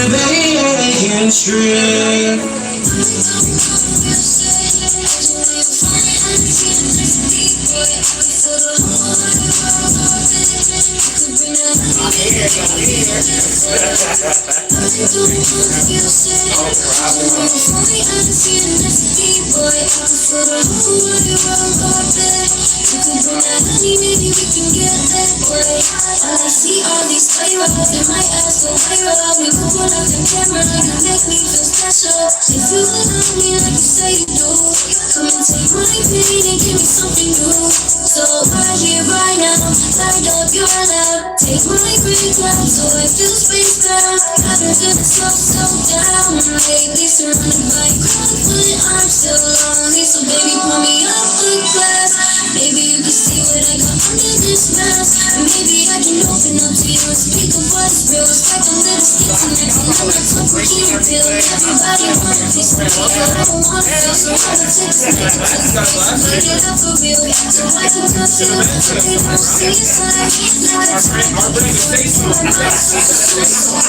Pharaohbacon street. Maybe we can get that way. And I see all these flavors in my ass so viral. We will put up the camera and you make me feel special. If you love me like you say you do, come and take my pain and give me something new. So right here, right now, light up your lap. Take my green cloud so I feel space down. I've been feeling so down lately, surrounded by conflict. I'm still lonely, so baby, pour me up a glass. Maybe you can see what I got under this mask. And maybe I can open up to you and speak of what's real. It's like a little skin to next and I'm not talking key and pill. Everybody want a piece of me, but I don't want to feel. So I will take this next put it up for real. So I can touch you, so they don't see it's like now it's time to be for my soul.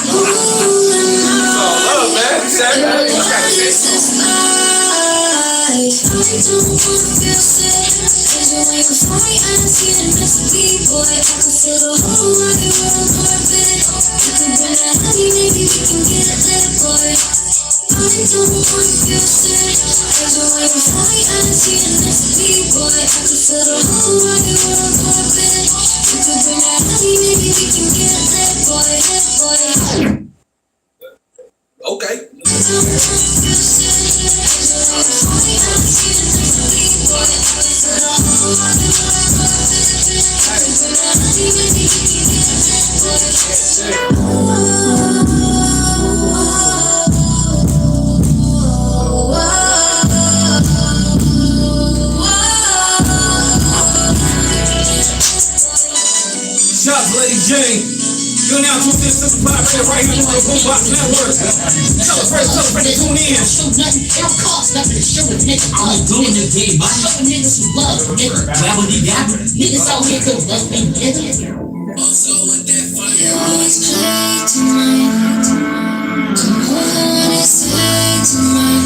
Ooh, and this is life. I don't want to feel sick. Away before we ask you to miss the B-boy. I can feel the whole wide world orbit. You can bring that honey, maybe we can get it lit, boy. I don't want to feel sick. Away before we ask you to miss the B-boy. I can feel the whole wide world orbit. You can bring that honey, maybe we can get it lit, boy, lit, boy. Okay. I don't want to feel sick. Away before we ask you to miss the B-boy. I can feel the whole wide world orbit. You can bring that honey, maybe we can get it lit, boy. Shots, Lady Jane. You're now tuned in to Sizzlepopradio right here on the Boombox Network. Celebrate, tune in. Show nothing, it don't cost nothing to show a nigga. I'm doing the game, I show niggas some love, nigga. Well, you got niggas out here don't love me, nigga. Also with that fire. You always play tonight. Don't know what to say tonight.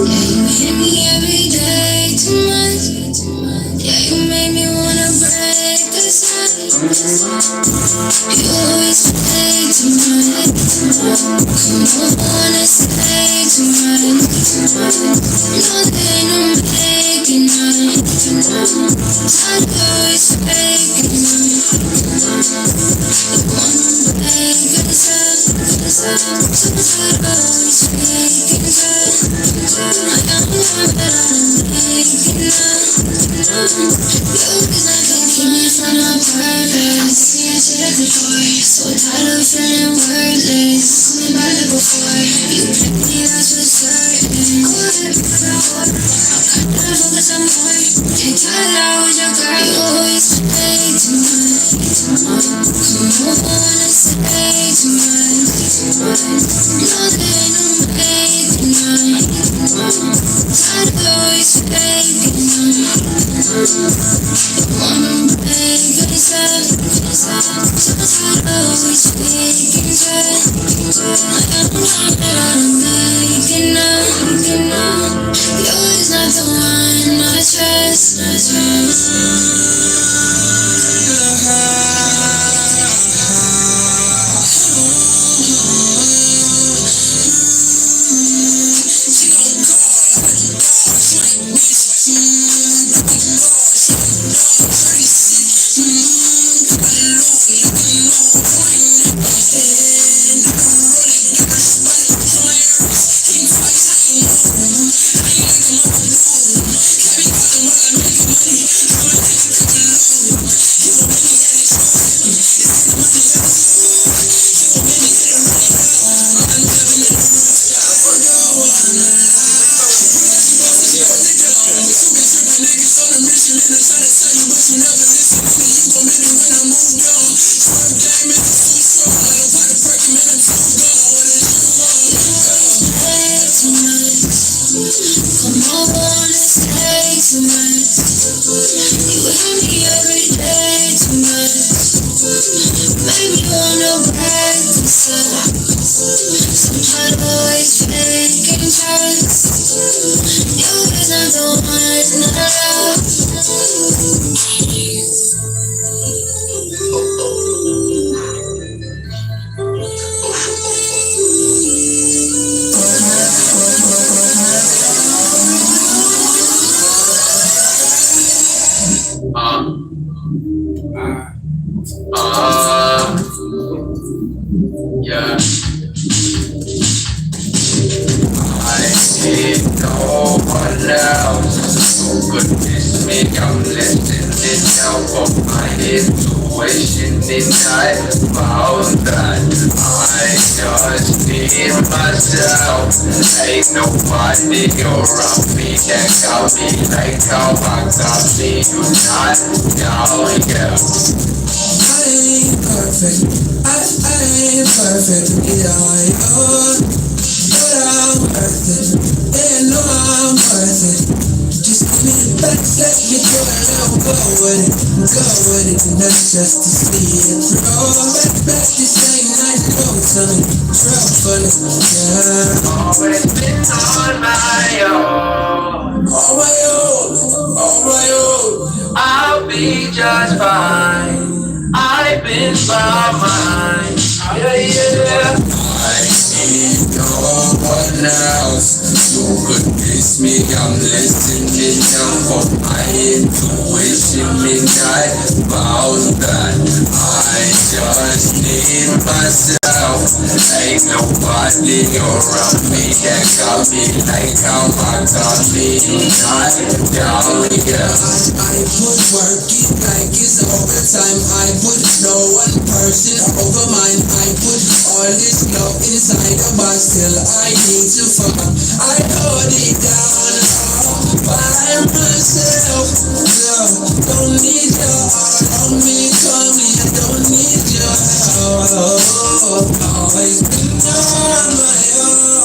Yeah, you hit me every day tonight. Yeah, you made me wanna break the sun. You always play tonight. Come on, wanna stay tonight. No, there ain't no making night. I'd always faking night. You wanna break us up, so I'd always faking night. I don't know that I'm making up. You is like a king from a purpose. See, I should have before. So tired of feeling worthless. Coming back like before. You picked me, that's for certain. Go ahead, put it out. I'm kinda focused on more. Can't tell it out with your girl. You always play too much. Come on, wanna stay too much. No, there ain't no making night. I'd always faking night. You wanna break us up, so I'd always faking night. I don't know that I'm making up. You're not the one I trust, I trust. You is not the one, it's not Yeah. I need no one else who could miss me. I'm listening now for my intuition, and I found that I just need myself. Ain't nobody around me that got me like how I got me. You not down, yeah. I ain't perfect. I ain't perfect. Yeah, but I'm worth it. They know I'm worth it. Just give me the best, let me do it, and go with it. Go with it, and that's just to see it through. Back this same night, go tell me, truthfully, yeah. Always been on my own. On my own, on my own. I'll be just fine. I've been by mine. Yeah, yeah. I need no one else who could miss me. I'm listening now for my intuition, and I found that I just need myself. Ain't nobody around me that got me like how I got me. Not down, yeah. I put work in like it's overtime. I put no one person over mine. I put all this love inside a box till I need to fuck. I hold it down all by myself. Yeah, don't need your heart on me, call me. I don't need your help. Always been on my own,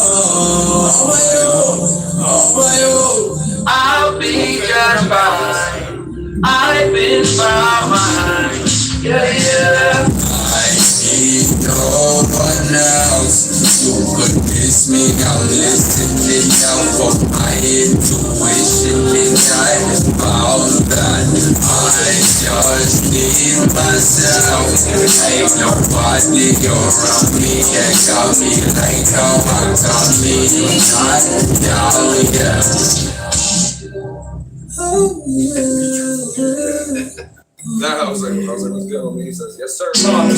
on my own, on my own. I'll be just fine. I've been by mine. Yeah, yeah. I need no one else who could miss me. I'm listening now for my intuition, and I found that I just need myself. Ain't nobody around me that got me like how I got me. Not down, yeah. Nah, I was like, what's good, homie? He says, yes, sir. I'm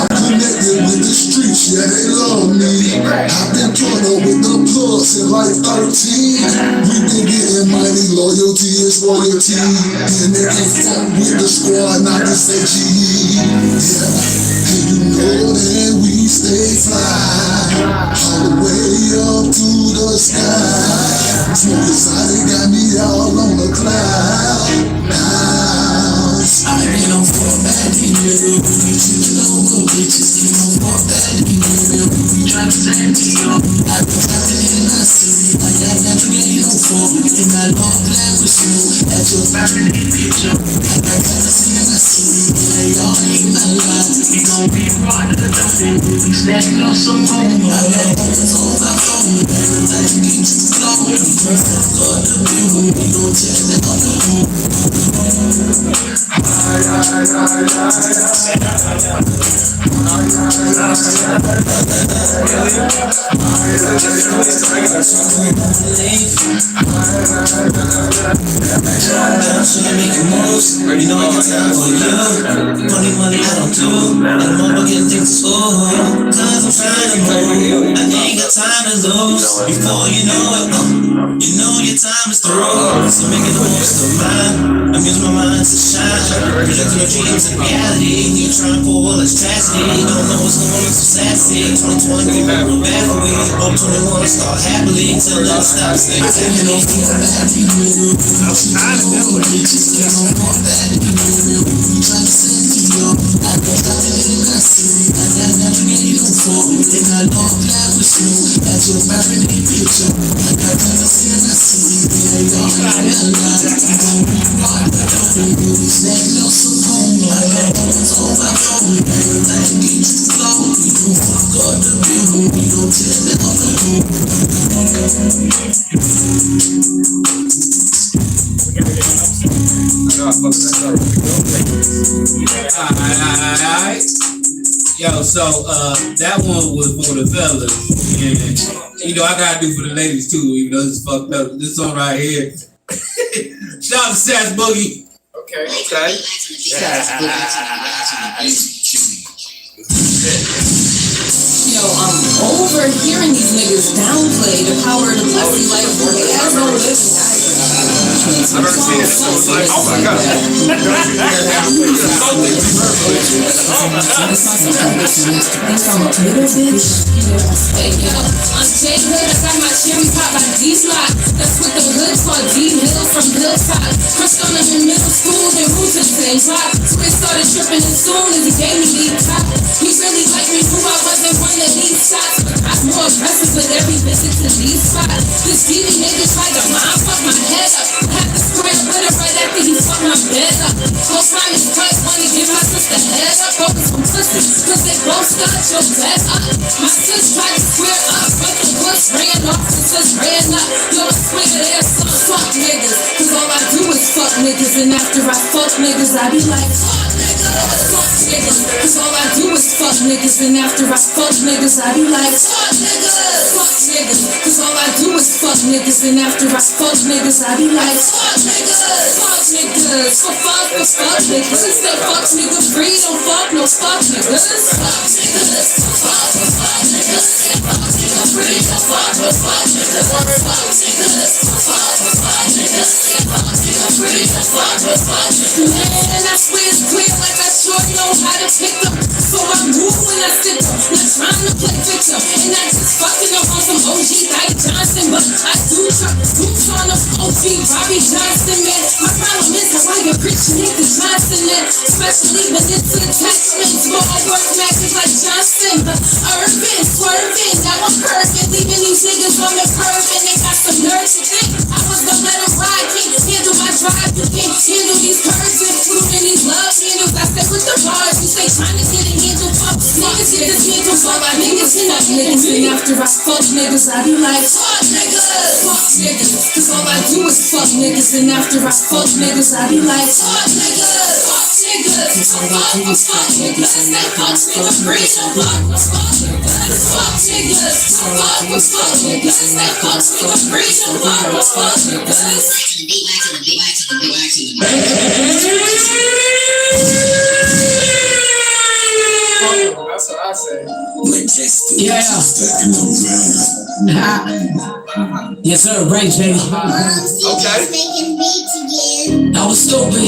connected with the streets, yeah, they love me. I've been turned up with the plugs in like 13. We been getting mighty, loyalty is royalty. And they can fuck with the squad, not the SG. Yeah, and you know that we stay fly, all the way up to the sky. Smoke exotic got me all on the cloud. Now I ain't no fuck back in here. You know what bitches ain't no fuck back in here. We try to stand me up. I be trapping in my city. I got never get no fuck. In my long plan with you. At your family picture. I got jealousy in my city. Yeah, y'all ain't my life. We gon' be part of the double. We stacking up some more. I got phones on my phone. Everything get too slow. We got the view. We gon' check that on the room. Making moves, you know I got time for you. Money, I don't do. And I'm getting things too. Cause I'm trying to move. I ain't got time to lose. Before you know it, you know your time is through. So making the most of mine. I'm using my mind to shine. Projecting your dreams in reality. You trying to pull all this tragedy. Don't know what's going on, so sassy. 2020 real bad for me. Hope 21 start happily till it stops. Alright. Yo, so that one was for the fellas, and you know I gotta do for the ladies too, even though this is fucked up. This song right here. Shout out to Sass Boogie. Okay. Yo, I'm overhearing these niggas downplay the power of the pussy like they have no living. I've never seen it. It's like, oh my god. Hey yo, I'm J Hood, I got my cherry pop by D-Slot. That's what the hood called D-Hill from Hillside. Crushed on them in middle school, then moved to the same block. Twin started tripping as soon as he gave me deep top. He really liked me who I wasn't one of these shots. But I'm more aggressive with every visit to these spots. This TV nigga tried to mind fuck my head up. Had to square with her right after he fucked my bed up. Most time his price wanna give my sister head up. Focus on pussy, cause they both start your bed up. My sis tried to square up, but the puss ran off and sis ran up. Yo, I swear there's some fuck niggas, cause all I do is fuck niggas. And after I fuck niggas, I be like, fuck niggas, fuck niggas. Cause all I do is fuck niggas. And after I fuck niggas, I be like, fuck niggas, fuck niggas. Cause all I do is fuck niggas. And after I fuck niggas, I be like, fuck niggas, fuck niggas. Fuck niggas. Instead fuck nigga free, don't fuck no fuck niggas. Fuck niggas, fuck niggas. Fuck nigga free, don't fuck no fuck niggas. Fuck niggas, fuck niggas. Fuck nigga free, don't fuck no fuck niggas. Man, I swear it's clear like I sure know how to pick them. So I move when I sit up, not trying to play victim. And I just fucking up on some OG Dyke Johnson. But I do try on them OG Bobby Johnson, man. My problem is how I get rich niggas Johnson, man. Especially when it's attachments. More work matches like Johnson. Urban, swerving, now I'm curving. Leaving these niggas on the curve and they got some nerve to think I was gonna let them ride. Can't handle my drive, you can't handle these curves and fruit and these love handles. I stay with the bars, you stay trying to get a handle. Niggas get this handle, all my niggas and up niggas. And after I fuck niggas, I be like, fuck niggas, fuck niggas. Cause all I do is fuck niggas. And after I fuck niggas, I be like, fuck niggas, fuck niggas. Fuck niggas. That fuck nigga free, don't fuck niggas. Fuck niggas. Fuck niggas. That fuck nigga free, don't fuck niggas. That's what I say. Yeah. Yes, sir. Range, baby. Okay. I was stupid,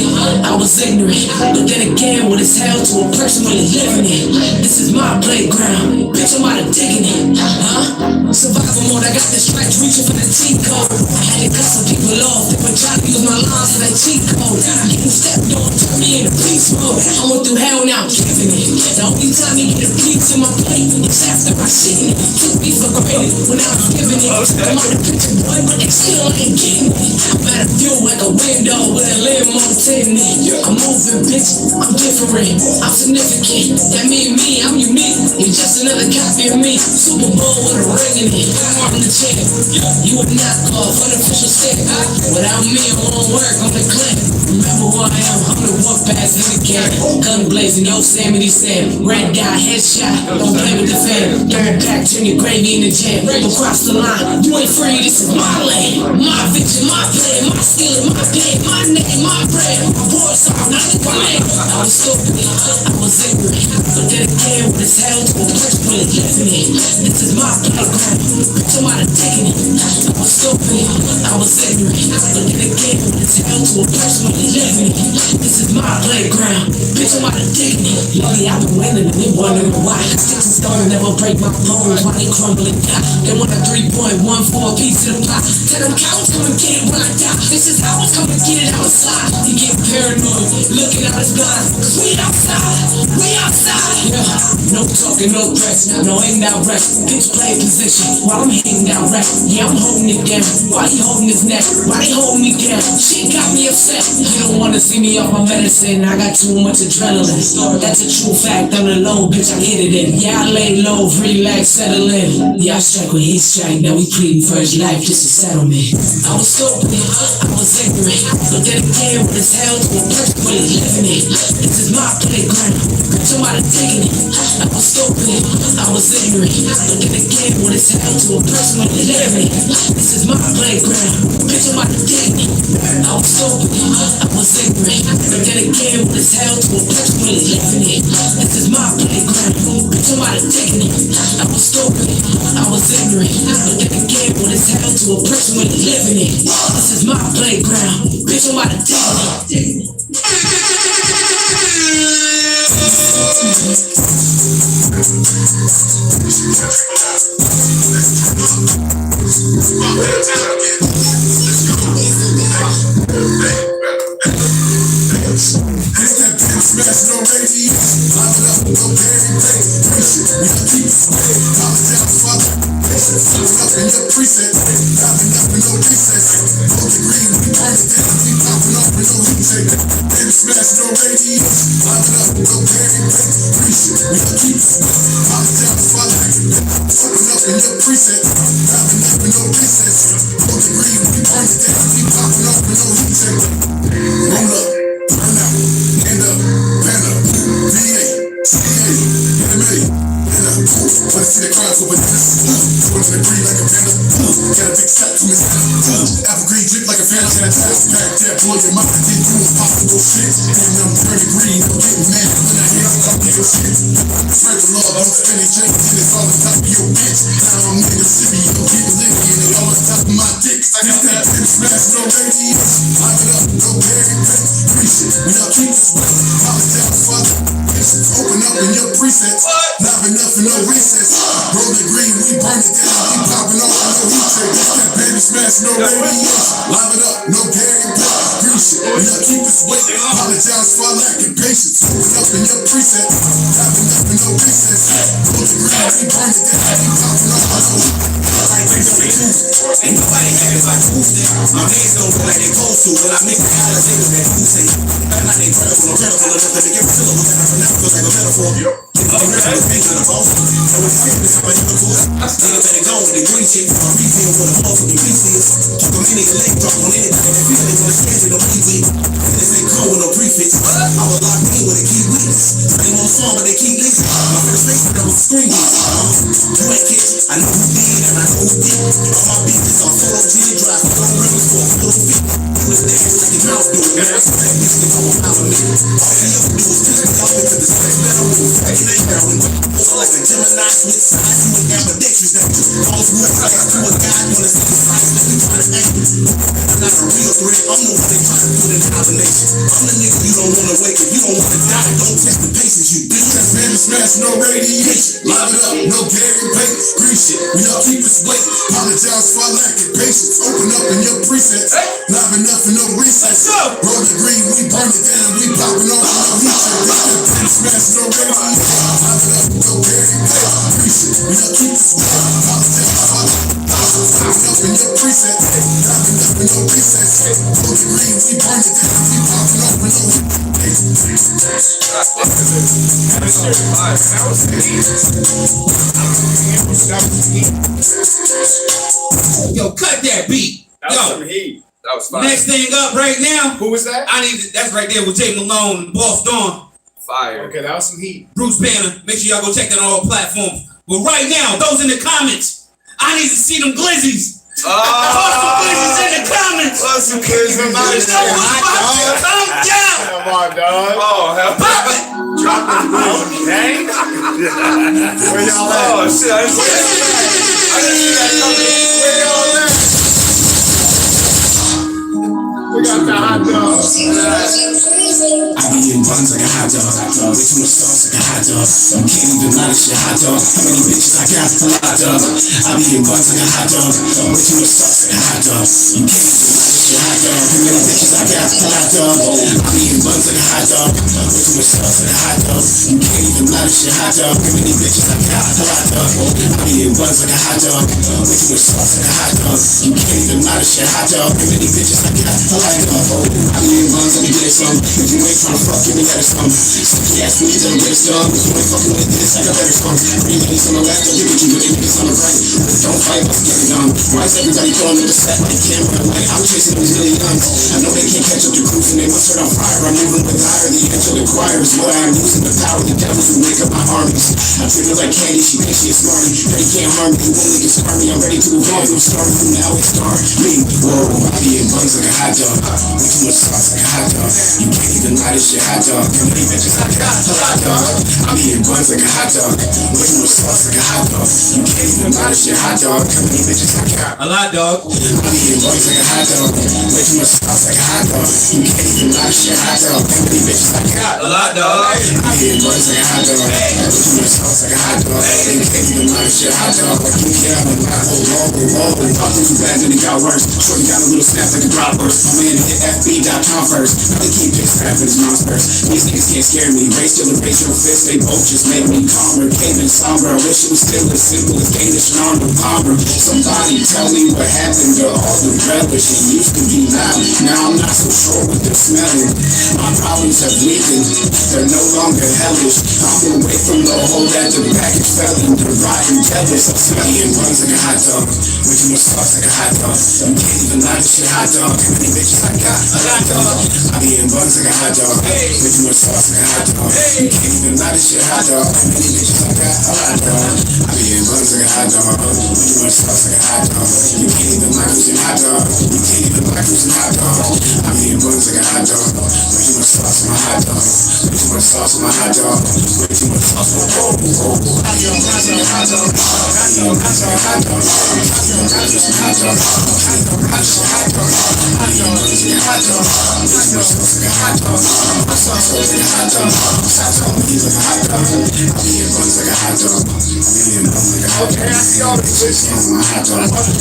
I was ignorant, but then again, what is hell to a person really living it? This is my playground, bitch, I'm out of digging it, huh? Survival mode, I got this stretch reaching for the cheat code. I had to cut some people off, they were trying to use my lines for that cheat code. Getting stepped on, turn me into beast mode. I went through hell, now I'm giving it. The only time you get a piece in my plate is after I seen it. Took me for granted when I was giving it. I'm on the picture, boy, but they still ain't getting it. I'm at a view like a window with a limo tinted. I'm moving, bitch, I'm different, I'm significant. That mean me, I'm unique. You're just another copy of me. Super Bowl with a ring in it. I'm on the chair. You a knockoff, unofficial stick. Without me, it won't work on the clip. Remember who I am, I'm the one back in the can. Gun blazing, Yosemite Sam. Red guy, headshot. Don't play with the fan. Third back, turn your gravy in the jam. Across the line, you ain't free, this is my land. My vision, my plan, my skill, my game, my name, my brand. My voice off, not the plan. I was stupid, I was ignorant. But then again, with this hell to a place where it left me. This is my playground. Bitch, I'm out of taking it. I was stupid, I was ignorant. But then again, with this hell to a place where it left me. This is my playground. Bitch, I'm out of taking it. Lately, I've been winning and they wondering why. Sticks and stones never break my bones. Why they crumble and die? They want a 3.14 piece of the pie. Tell them cows come and get it when I die. This is how I come and get it outside. You get paranoid, looking out his blind. Cause we outside, we outside. Yeah, no talking, no threats, no aim down rest. Pitch play position while I'm hitting down rap. Yeah, I'm holding it down. Why he holding his neck? Why they holding me down? Shit got me upset. You don't wanna see me off my medicine. I got too much adrenaline. That's a true fact. On the low, bitch, I hit it in. Yeah, I lay low, relax, settle in. Yeah, I strike when he strike. Now we pleading for his life, just a settlement. I was stupid, I was ignorant. But then again, with his hell to a person where he's living it. This is my playground. Bitch, I'm out of taking it. I was stupid, I was ignorant. But then again, with his hell to a person where he's living it. This is my playground. Bitch, I'm out of taking it. I was stupid, I was ignorant. But then again, with his hell to a person where he's living it. This is my playground. Bitch, I'm out of taking it. I was stupid, I was ignorant. But then again, with his hell to a person where he's living it. This is my playground. Bitch, I'm out of taking it. Smash no radio, live it up, no Gary Ray. Patient, we don't keep it sway. College down, father. Patience, up in your preset. Diving up in no recess. Gold degree, we burn it down. We popping off with no heat check. Baby, smash no radio, live it up, no Gary Ray. Patient, we don't keep it sway. College down, father. Open up in your preset. Diving up in no recess. Gold degree, we burn it down. We popping off with no heat check. Roll up. Burn out, end up, pen up, VA, CA, NMA, pen up. Wanna see the crowd for bananas? Going in the green like a panda. Got a big sack from his hand. Apple green drip like a fan. Pack that, blow your mind. Then you impossible shit. And I'm turning green, I'm getting mad when I hear I'm your shit. Spread the love, I'm spending change, and it's all on top of your bitch. Now I'm in the city, I'm getting licky, and they all on top of my dick. I got that pin smash, no radio. Live it up, no Gary Ray. We don't keep it sway. College down, father. Patience, open up in your presets. Not enough and no recess. Roll the green, we burn it down. We popping off no heat check. That baby smash, no radiation. Live it up, no Gary Ray. Grease it, we don't keep it sway. Apologize for lacking patience. Open up in your presets. Not enough and no recess. Roll the green, we burn it down. We popping off no heat check. Ain't nobody acting like who's there. My hands don't look like they supposed to, but I make the college niggas that who say. I'm not incredible, I'm credible enough to make every syllable that I pronounce look like a metaphor. I'm ready to paint to the boss. So when you feel this, I'm a hypocrite. Niggas better go with the green chick. I'm repeating what a motherfucking piece is. Talk on any leg, talk on anybody that feel they wanna stand in the weekly. And this ain't cold with no prefix. I was locked in with a key witness. Same old song, but they keep listening. My first face, but I was screaming. You ain't kids, I know who did and I know who did. All my business on photogenic drive, don't rivers for a photo fit. You was dance like your mouth do it, man. I expect bitch to go out of me. All you ever do is piss me off into the sex metal move. You ain't heroin, over like a Gemini switch sides. You ain't ambidextrous that falls real fast to a guy wanna see the size that we try to aim. I'm not a real threat, I'm the one they try to put in hibernation. I'm the nigga you don't wanna wake. If you don't wanna die, don't test the patience, you bitch. That baby smash, no radiation. Live it up, no Gary Ray. Grease it, we don't keep it sway. Apologize for lacking patience. Open up in your presets. Not enough and no recess. Roll the green, we burn it down. We popping off no heat check. That baby smash, no radiation. Live it up, no Gary Ray. Grease it, we don't keep it sway. Apologize for lacking patience. Open up in your presets. Not enough and no recess. Roll the green, we burn it down. We popping off no heat Yo, cut that beat. That was some heat. That was fire. Next thing up right now. Who was that? That's right there with Jay Malone and Boss Dawn. Fire. Okay, that was some heat. Bruce Banner. Make sure y'all go check that on all platforms. But right now, those in the comments, I need to see them glizzies. Post some glizzies in the comments. Post some glizzies. You know what's about to come down. Come on, dog. Oh, hell. Pop it. Drop it. Okay. Where y'all at? Oh, shit. I didn't see that coming. Where y'all at? We got the hot dog. I be in buns like a hot dog. Way too much sauce like a hot dog. You can't even lie to shit hot dog. How many bitches I got? A lot dog. I be in buns like a hot dog. Way too much sauce like a hot dog. You can't even lie to shit hot dog. How many bitches I got? A lot dog. I be in buns like a hot dog. Way too much sauce like a hot dog. You can't even lie to shit hot dog. How many bitches I got? A lot dog. I be in buns like a hot dog. Way too much sauce like a hot dog. You can't even lie to shit hot dog. How many bitches I got? A lot dog. I be in buns, let me get some. If you ain't tryna fuck, give me better some. Simply ask me, then get some. If you ain't fucking with this, I got better some. Three minutes on the left, I'll give it to you, but niggas on the right. Don't fight, let's get it done. Why is everybody throwing me the set like camera? Like I'm chasing these really young. I know they can't catch up to cruise and they must start on fire. I'm moving with higher, the angelic choir is what I'm using the power. The devils who make up my armies. I treat her like candy, she thinks she is smarty. They can't harm me, you only get smarmy. I'm ready to evolve, I'm starting from now, it's star me. Whoa, I be in buns like a hot dog. Way too much sauce like a hot dog. You can't even lie to shit hot dog. How many bitches I got? A hot dog. I be in buns like a hot dog. Way too much sauce like a hot dog. You can't even lie to shit hot dog. How many bitches I got? A lot, dog. I be in buns like a hot dog. Way too much sauce like a hot dog. You can't even lie to shit hot dog. How many bitches I got? A lot, dog. I be in buns like a hot dog. Way too much sauce like a hot dog. You can't even lie to shit hot dog. Like you can't even lie. Oh, talking too bad, then it got worse. Shorty got a little snap like a drop burst. My man hit FB.com first. Now they keep pissed crap in his monsters. These niggas can't scare me. Race till the raise your fist. They both just make me calmer. Came in somber. I wish it was still as simple as Danish and Arnold Palmer. Somebody tell me what happened to all the relish. It used to be loud. Now I'm not so sure what they're smelling. My problems have weakened. They're no longer hellish. I'm away from the hole that the package fell in. The rotten devils. I'm smelling buns like a hot dog. Way too much sauce like a hot dog. You can't even lie to shit hot dog. How many bitches I got? A hot dog. I be in buns like a hot dog. Way too much sauce like a hot dog. You can't even lie to shit hot dog. How many bitches I got? A hot dog. I be in buns like a hot dog. Way too much sauce like a hot dog. You can't even lie to shit hot dog. You can't even lie to shit hot dog. I be in buns like a hot dog. Way too much sauce on my hot dog. Way too much sauce on my hot dog. Way too much sauce on my hot dog. I be in buns like a hot dog. I be in buns like a hot dog. I be in buns like a hot dog. I be in buns like a hot dog. I be in buns like a hot dog. Way too much sauce like a hot dog. My sauce like a hot dog. Sauce on me like a hot dog. I be in buns like a hot dog. I be in buns like a hot dog. I see all these bitches on my hot dog. I be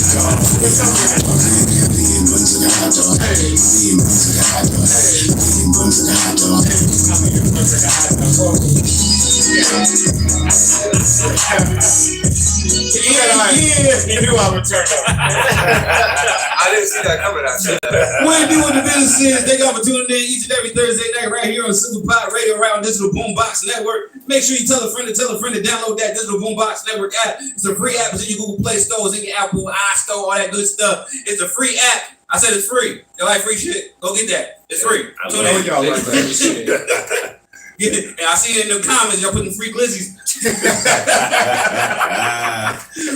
in buns like a hot dog. I be in buns like a hot dog. I be in buns like a hot dog. I be in buns like a hot dog. You knew I would turn up. I didn't see that coming out. What it do with the business is, thank y'all for tuning in each and every Thursday night right here on Sizzlepopradio around Digital Boombox Network. Make sure you tell a friend to download that Digital Boombox Network app. It's a free app. It's in your Google Play Store, it's in your Apple iStore, all that good stuff. It's a free app. I said it's free. You like free shit? Go get that. It's free. I know y'all like that shit. And I see it in the comments, y'all putting free glizzies.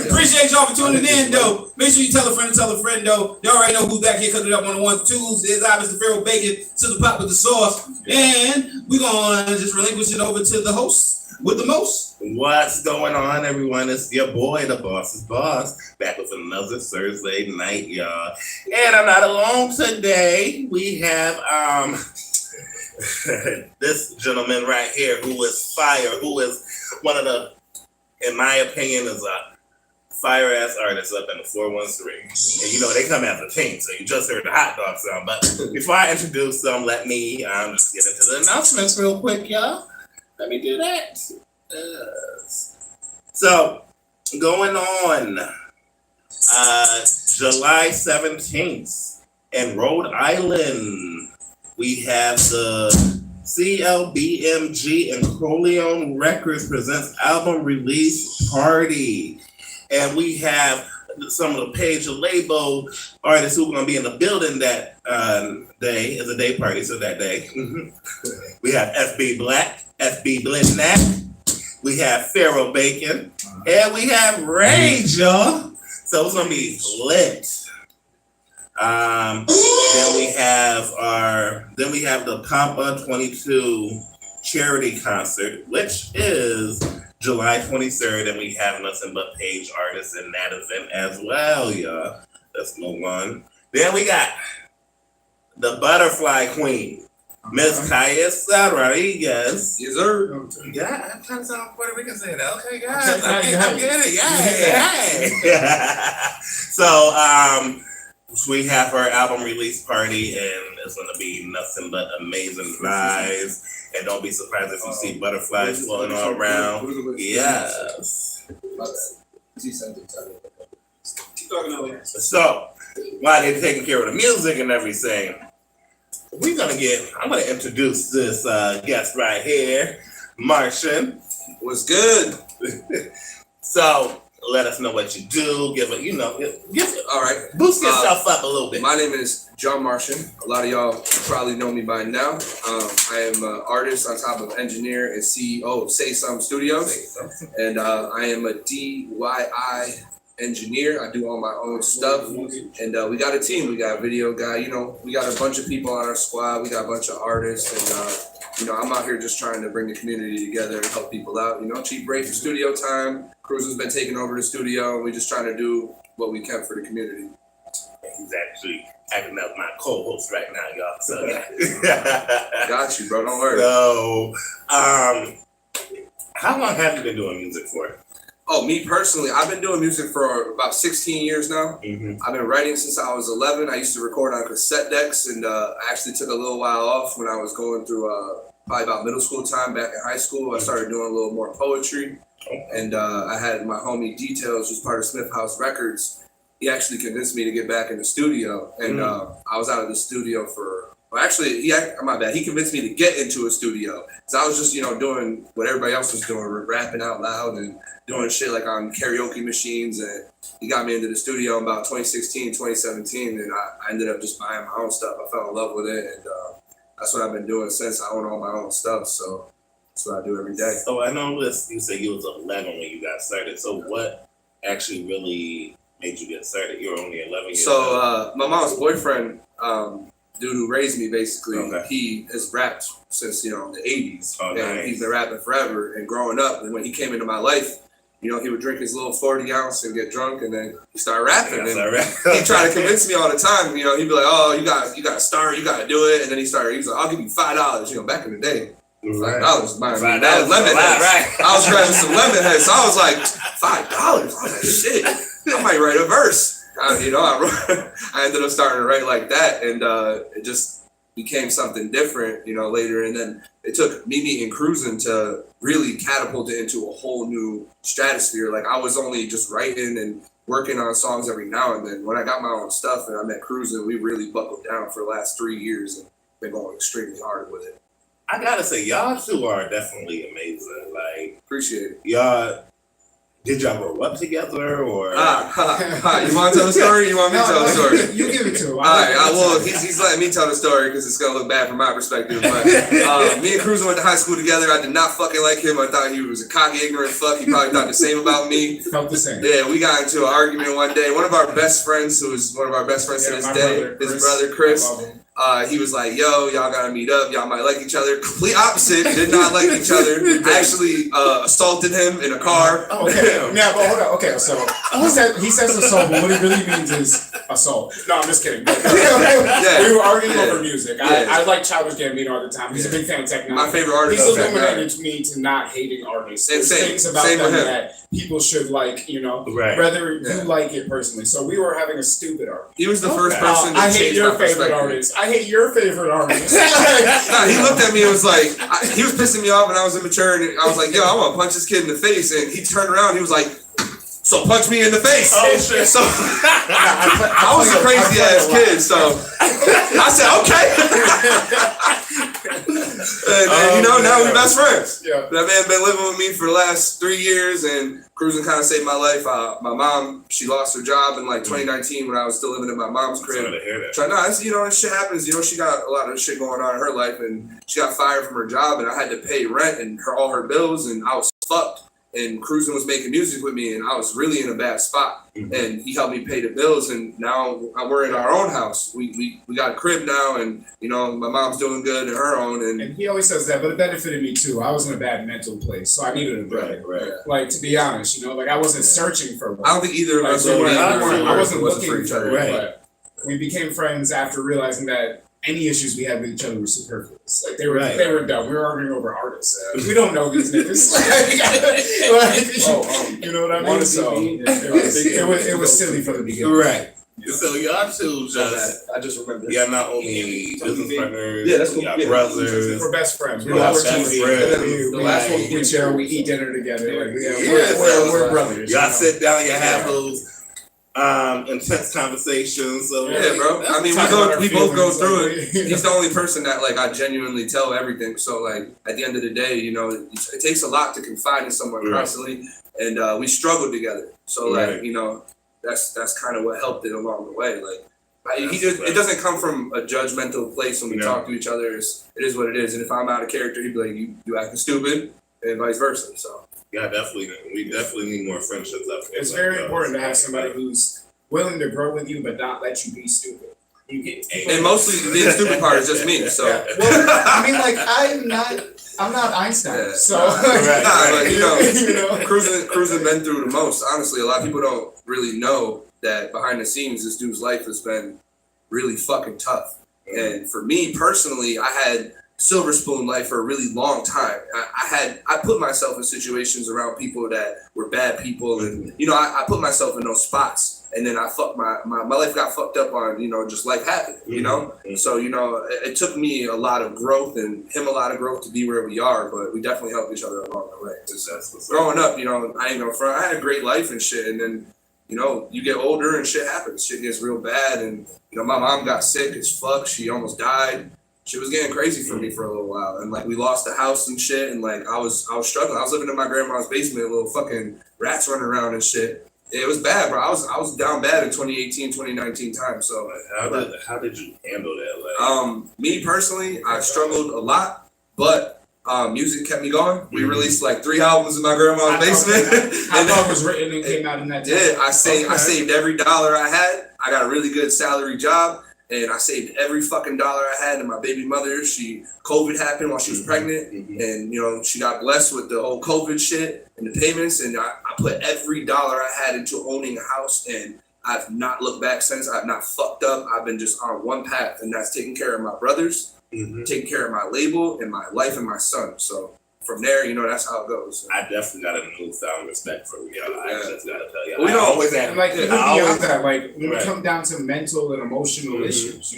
Appreciate y'all for tuning in, though. Make sure you tell a friend, though. Y'all already know who's back here cooking it up on the ones and twos. It's obviously Pharaohbacon, Sizzle Pop with the sauce. And we're going to just relinquish it over to the host with the most. What's going on, everyone? It's your boy, the boss's boss, back with another Thursday night, y'all. And I'm not alone today. We have this gentleman right here who is fire, who is one of the, in my opinion, is a fire ass artist up in the 413. And you know, they come as a team, so you just heard the hot dog sound. But before I introduce them, let me just get into the announcements real quick, y'all. Let me do that. So, going on July 17th in Rhode Island, we have the CLBMG and Corleone Records presents album release party. And we have some of the Page label artists who are going to be in the building that day. It's a day party, so that day. We have FB Black, FB Blitnap. We have Pharaohbacon, and we have Rage, y'all. So it's gonna be lit. Then we have the Pampa 22 charity concert, which is July 23rd, and we have nothing but Page artists in that event as well, y'all. Let's move on. Then we got the Butterfly Queen, Miss Kayessa Rodriguez. Yes, sir. Yeah, I'm trying to sound Puerto Rican saying that. Okay, guys. I get it. Yeah. So, we have her album release party, and it's going to be nothing but amazing vibes. And don't be surprised if you see butterflies floating all around. Yes. So, while they're taking care of the music and everything, I'm gonna introduce this guest right here, Martian. What's good? So let us know what you do. All right. Boost yourself up a little bit. My name is John Martian. A lot of y'all probably know me by now. I am an artist on top of engineer and CEO of Say Something Studios, and I am a DIY engineer. I do all my own stuff, and we got a team. We got a video guy. We got a bunch of people on our squad. We got a bunch of artists, and I'm out here just trying to bring the community together and help people out. Cheap rate for studio time. Cruz has been taking over the studio, and we're just trying to do what we can for the community. He's actually acting up my co-host right now, y'all. So got you, bro. Don't worry. So, how long have you been doing music for? Oh, me personally, I've been doing music for about 16 years now. Mm-hmm. I've been writing since I was 11. I used to record on cassette decks, and I actually took a little while off when I was going through probably about middle school time. Back in high school, I started doing a little more poetry, and I had my homie Details, who's part of Smith House Records. He actually convinced me to get back in the studio, and I was out of the studio for. Well, actually, he convinced me to get into a studio. So I was just, doing what everybody else was doing, rapping out loud and doing shit like on karaoke machines. And he got me into the studio in about 2016, 2017, and I ended up just buying my own stuff. I fell in love with it, and that's what I've been doing since. I own all my own stuff, so that's what I do every day. So I know you said you was 11 when you got started. So what actually really made you get started? You were only 11 years old. So my mom's boyfriend, dude who raised me, basically, he has rapped since, the 80s. Oh, and nice. He's been rapping forever. And growing up, and when he came into my life, he would drink his little 40 ounce and get drunk, and then he started rapping. He tried to convince me all the time. He'd be like, "Oh, you got to start, you got to do it." And then he was like, "I'll give you $5." Back in the day, $5. That was lemon heads. Right. I was grabbing some lemon heads, so I was like, $5. I was like, shit, I might write a verse. I ended up starting to write like that, and it just became something different, later. And then it took me meeting Cruising to really catapult it into a whole new stratosphere. Like, I was only just writing and working on songs every now and then. When I got my own stuff and I met Cruising, we really buckled down for the last 3 years and been going extremely hard with it. I gotta say, y'all two are definitely amazing. Like, appreciate it. Did y'all grow up together, or? You want to tell the story? You want me to tell the story? You give it to him. All right. Well, he's letting me tell the story because it's gonna look bad from my perspective. But me and Cruz went to high school together. I did not fucking like him. I thought he was a cocky, ignorant fuck. He probably thought the same about me. Felt the same. Yeah, we got into an argument one day. One of our best friends, who is one of our best friends to this day, his brother Chris. He was like, "Yo, y'all gotta meet up. Y'all might like each other." Complete opposite. Did not like each other. I actually assaulted him in a car. Oh, okay. Yeah, but hold on. Okay, so he says assault, but what he really means is assault. No, I'm just kidding. Yeah. We were arguing over music. I like Childish Gambino all the time. He's a big fan of technology. My favorite artist. He's illuminated me to not hating artists. There's things about them that people should like, whether you like it personally. So we were having a stupid argument. He was the first person to I hate change your my favorite artist. I hate your favorite artist. Nah, he looked at me and was like, he was pissing me off, and I was immature, and I was like, "Yo, I want to punch this kid in the face." And he turned around, he was like, "So punch me in the face." Oh shit! So I was a crazy ass kid, so I said, "Okay." And now we're best friends. Yeah. That man been living with me for the last 3 years, and cruising kind of saved my life. My mom, she lost her job in like 2019 when I was still living in my mom's crib. And shit happens. She got a lot of shit going on in her life, and she got fired from her job, and I had to pay rent and all her bills, and I was fucked. And Cruising was making music with me, and I was really in a bad spot. And he helped me pay the bills, and now we're in our own house. We got a crib now, and my mom's doing good in her own. And he always says that, but it benefited me too. I was in a bad mental place, so I needed a break. Right. Like, to be honest, I wasn't searching for one. I don't think either of us were. I wasn't looking for each other, but we became friends after realizing that any issues we had with each other were superfluous. Like, they were dumb. We were arguing over artists. We don't know these niggas. You know what I mean? So it was silly from the beginning. Right. So y'all two I just remember. Y'all not only business partners, y'all brothers. We're best friends. We're best friends. The last one we chill, we eat dinner together. Like, we're brothers. Y'all sit down, y'all have those intense conversations. So yeah, bro. I mean, we both go through it. He's the only person that I genuinely tell everything. So at the end of the day, it takes a lot to confide in someone constantly, and we struggled together. So that's kind of what helped it along the way. It doesn't come from a judgmental place when we talk to each other. It is what it is. And if I'm out of character, he'd be like, you acting stupid, and vice versa. So. Yeah, we definitely need more friendships up here. It's very important to have somebody who's willing to grow with you, but not let you be stupid. And mostly the being stupid part is just me. So well, I mean, I'm not Einstein. So Cruising been through the most. Honestly, a lot of people don't really know that behind the scenes, this dude's life has been really fucking tough. And for me personally, I had silver spoon life for a really long time. I put myself in situations around people that were bad people, and I put myself in those spots, and then I fucked my life got fucked up on just life happened, So it took me a lot of growth and him a lot of growth to be where we are, but we definitely helped each other along the way. Growing up, I ain't gonna front. I had a great life and shit, and then you get older and shit happens. Shit gets real bad, and my mom got sick as fuck. She almost died. Shit was getting crazy for me for a little while, and we lost the house and shit, and I was struggling. I was living in my grandma's basement, little fucking rats running around and shit. It was bad, bro. I was down bad in 2018, 2019 time. So how did you handle that? Me personally, I struggled a lot, but music kept me going. We released 3 albums in my grandma's basement. How long was written and came out in that time? Yeah, I saved every dollar I had. I got a really good salary job. And I saved every fucking dollar I had. And my baby mother, COVID happened while she was pregnant. And, she got blessed with the whole COVID shit and the payments. And I put every dollar I had into owning a house. And I've not looked back since. I've not fucked up. I've been just on one path. And that's taking care of my brothers, taking care of my label and my life and my son. So from there, that's how it goes. I definitely got a newfound respect for y'all. I just gotta tell you. We don't always have beyond that. When it comes down to mental and emotional issues,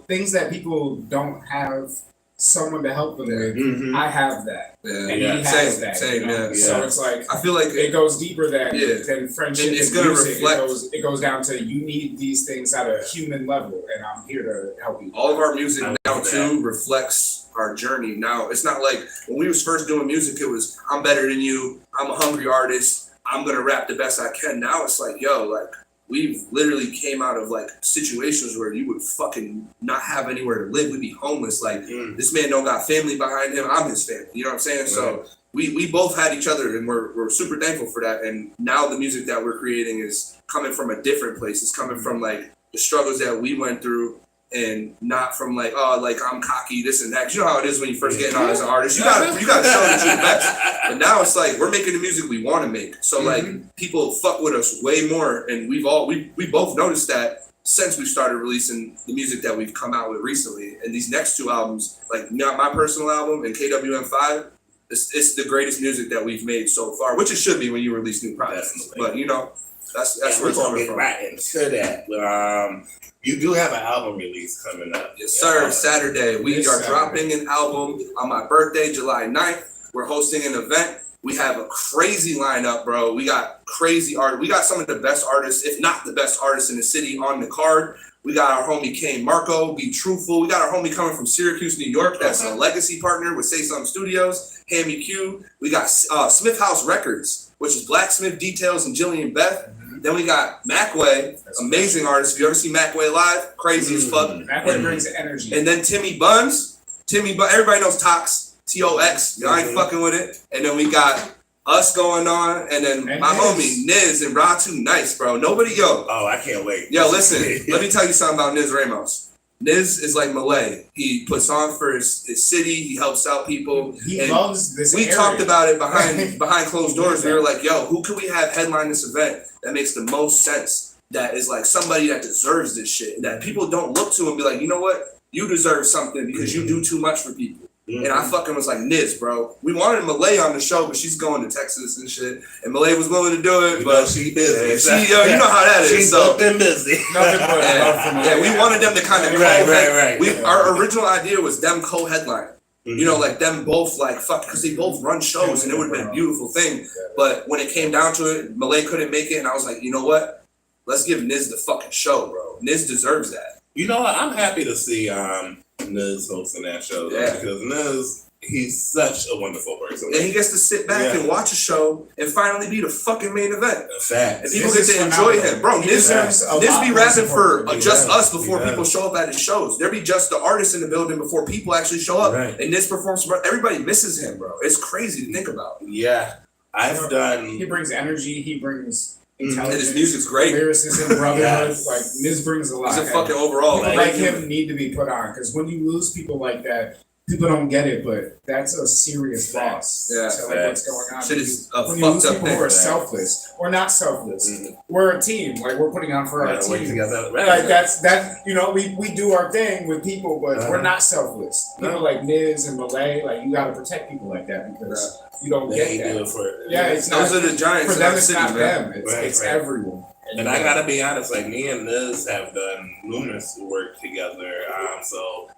things that people don't have someone to help them with. I have that, and he has that. So it's I feel like it goes deeper than friendship. It's gonna reflect. It goes down to you need these things at a human level, and I'm here to help you. All of our music now too reflects our journey. Now it's not like when we was first doing music, it was I'm better than you, I'm a hungry artist, I'm gonna rap the best I can. Now it's we've literally came out of situations where you would fucking not have anywhere to live. We'd be homeless. This man don't got family behind him, I'm his family, you know what I'm saying? Right. So we both had each other, and we're super thankful for that. And now the music that we're creating is coming from a different place. It's coming from the struggles that we went through, and not from I'm cocky, this and that. You know how it is when you first get on as an artist. You gotta show that you're the best. But now it's we're making the music we want to make. So people fuck with us way more, and we both noticed that since we started releasing the music that we've come out with recently. And these next 2 albums, my personal album and KWM5, it's the greatest music that we've made so far, which it should be when you release new projects. But that's where it's coming from. Right into that. You do have an album release coming up. Yes, sir. Saturday. We are dropping an album on my birthday, July 9th. We're hosting an event. We have a crazy lineup, bro. We got crazy art. We got some of the best artists, if not the best artists in the city on the card. We got our homie Kane Marco, Be Truthful. We got our homie coming from Syracuse, New York. That's a legacy partner with Say Something Studios, Hammy Q. We got Smith House Records, which is Blacksmith Details and Jillian Beth. Then we got Macway, amazing artist. If you ever see Macway live, crazy as fuck. Macway brings energy. And then Timmy Buns. Everybody knows Tox, T-O-X. Y'all ain't fucking with it. And then we got us going on, and then my homie Niz and Ratu Nice, bro. Nobody, Oh, I can't wait. Yo, listen, let me tell you something about Niz Ramos. Niz is like Malay. He puts on for his city. He helps out people. He loves this We area. talked about it behind closed doors. We were like, yo, who can we have headline this event that makes the most sense? That is like somebody that deserves this shit. That people don't look to and be like, you know what? You deserve something because you do too much for people. And I fucking was like, Niz, bro. We wanted Malay on the show, but she's going to Texas and shit. And Malay was willing to do it, but she busy. You know how that is. She's been busy. We wanted them to kind of right. Our original idea was them co-headline. You know, like them both, like fuck, because they both run shows, and it would have been a beautiful thing. But when it came down to it, Malay couldn't make it, and I was like, you know what? Let's give Niz the fucking show, bro. Niz deserves that. You know what? I'm happy to see Niz hosting that show because Niz, he's such a wonderful person. And he gets to sit back and watch a show and finally be the fucking main event. Fact. And people get to enjoy him. Bro, Niz be rapping for just us before people show up at his shows. There be just the artists in the building before people actually show up. Right. And Niz performs, everybody misses him, bro. It's crazy to think about. Yeah. He brings energy, he brings and his music's great. Lyricism, brotherhood, like Niz brings a lot. He's a fucking overall. People like him need to be put on because when you lose people like that, people don't get it, but that's a serious loss. Yeah, to like what's going on. Shit is when you lose people who are selfless, we're not selfless. We're a team. Like we're putting on for our team. Like that's you know we do our thing with people, but we're not selfless. People like Niz and Malay, like you got to protect people like that because. You don't get that. It's not. Those are the giants. For them, it's not them. It's everyone. And I gotta be honest, like me and Niz have done numerous work together. So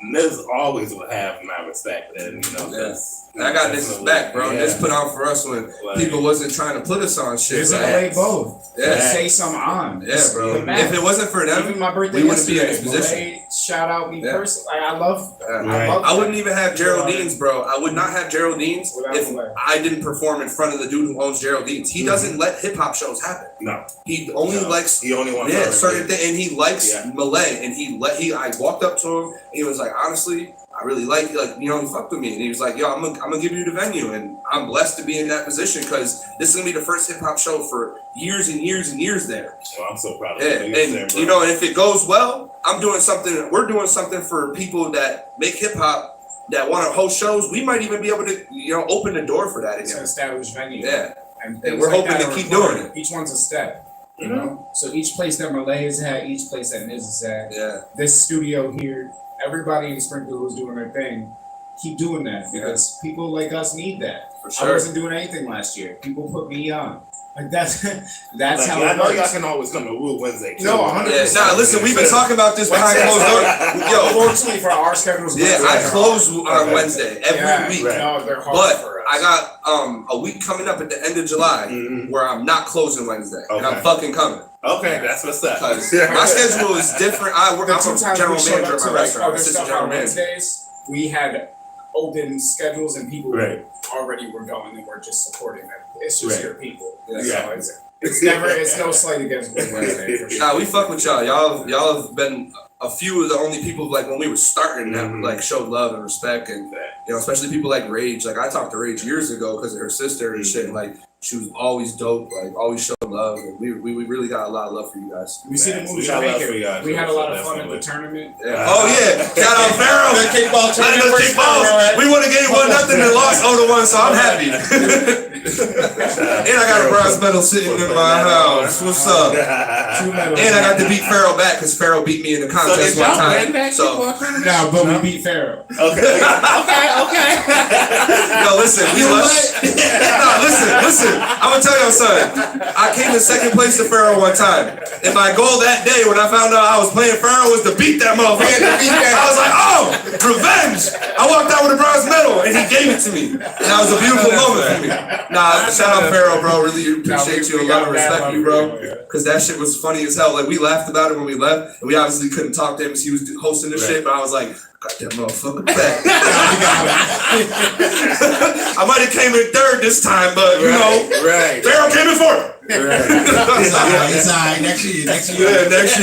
Niz always will have my respect, and you know, I got Niz's back, bro. Niz put on for us when people wasn't trying to put us on shit. Niz and Malay both. Say something on. Yeah, bro. If it wasn't for them, even my birthday we wouldn't be in this position. Malay shout out me personally. I love. I wouldn't even have Geraldine's, bro. I would not have Geraldine's if I didn't perform in front of the dude who owns Geraldine's. He doesn't let hip hop shows happen. No, he only likes. He only wants certain things, and he likes Malay. And I walked up to him. And he was like, honestly, I really like you know, he fucked with me, and he was like, yo, I'm gonna give you the venue, and I'm blessed to be in that position because this is gonna be the first hip hop show for years and years and years there. Well, I'm so proud of you. And you know, and if it goes well, I'm doing something. We're doing something for people that make hip hop that want to host shows. We might even be able to, you know, open the door for that again. It's an established venue. Yeah, and we're hoping to keep doing it. Each one's a step. You know, so each place that Malay has had, each place that Niz has had, this studio here, everybody in Springfield who's doing their thing, keep doing that because people like us need that. For sure. I wasn't doing anything last year. People put me on. Like that's how I know y'all can always come to Woo Wednesday. No, 100%. Nah, listen, we've been talking about this behind closed doors. Yo, unfortunately for our schedules, I close on Wednesday every week. No, they're hard for us. I got a week coming up at the end of July where I'm not closing Wednesday, and I'm fucking coming. Okay, that's what's up. My schedule is different. I'm a general manager of my restaurant. Assistant general manager. Wednesdays, we had open schedules and people already were going and we're just supporting them. It's just your people. So it's no slight against Wednesday for sure. Nah, we fuck with y'all. Y'all have been a few of the only people like when we were starting that like showed love and respect, and you know, especially people like Rage. Like I talked to Rage years ago because of her sister and shit. Like she was always dope, like always showed love, and we really got a lot of love for you guys. We see the movie Jamaican. We had a lot of fun at the tournament. Oh yeah, shout out Pharaoh. The kickball tournament. We won a game 1-0 and lost 0-1, so I'm happy. And I got a bronze medal sitting in my house. What's up? And I got to beat Pharaoh back because Pharaoh beat me in the contest one time. No, but we beat Pharaoh. Okay. Yo, listen, we left. Listen. I'm gonna tell y'all something. I came in second place to Pharaoh one time. And my goal that day when I found out I was playing Pharaoh was to beat that motherfucker. I was like, oh, revenge. I walked out with a bronze medal and he gave it to me. And that was a beautiful moment for me. Nah, shout out Pharaoh, bro. Really appreciate you. A lot of respect you, bro. Because that shit was funny as hell. Like, we laughed about it when we left. And we obviously couldn't talk to him because he was hosting the shit. But I was like, got that motherfucker back. I might have came in third this time, but you know, Pharaoh came in fourth. It's all right. Next year. Yeah, next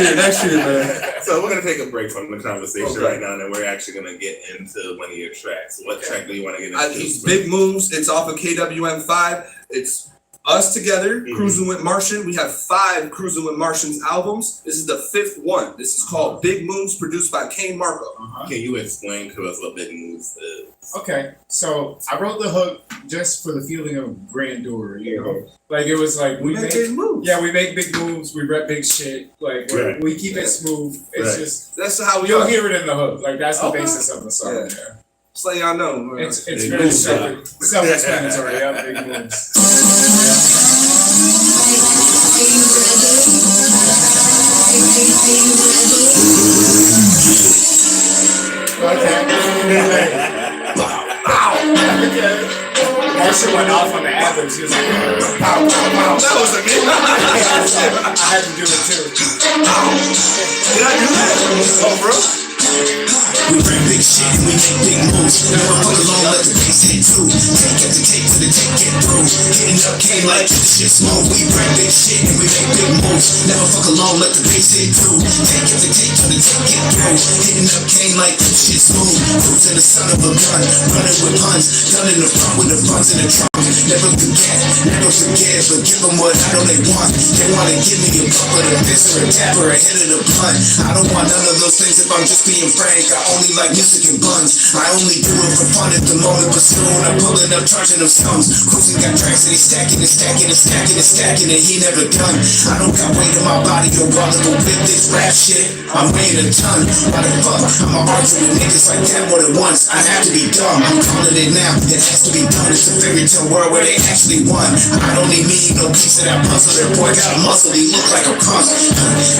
year, man. So we're gonna take a break from the conversation right now, and we're actually gonna get into one of your tracks. What track do you want to get into? It's Big Moves. It's off of KWM5. It's us together, Cruising with Martian. We have 5 Cruising with Martians albums. This is the 5th one. This is called Big Moves, produced by Kane Marco. Can you explain to us what Big Moves is? Okay, so I wrote the hook just for the feeling of grandeur, you know? Like, it was like, we make big moves. Yeah, we make big moves, we rep big shit. Like, we keep it smooth. It's just, that's how we you'll hear it in the hook. Like, that's the basis of the song. Yeah. Just let y'all know. Man. It's very self-explanatory. Yeah, big moves. Marshall went off on the ad-libs. He was like, pow, pow, pow. That was a me. I had to do it too. Did I do that? Oh, bro. We bring big shit and we make big moves. Never fuck along, let the bass hit too. Take after take till the take get through. Hitting up came like the shit smooth. We bring big shit and we make big moves. Never fuck along, let the bass hit too. Take after take till the take get through. Hitting up came like the shit smooth. Cruising the son of a gun, running with puns. Gun in the front with the funds in the trunk. Never forget, but give them what I know they want. They want to give me a cup of the piss or a dab or a hit of the blunt. I don't want none of those things if I'm just being frank. I only like music and buns. I only do it for fun at the moment, but soon I'm pulling up, charging them sums. Cruising got tracks and he's stacking and he never done. I don't got weight in my body or wallet, but with this rap shit, I'm weighing a ton. Why the fuck? I'ma argue with niggas like that more than once. I have to be dumb. I'm calling it now. It has to be done. It's a fairy tale world where they actually won. I don't need me no piece of that puzzle. Their boy got a muscle. He look like a punk.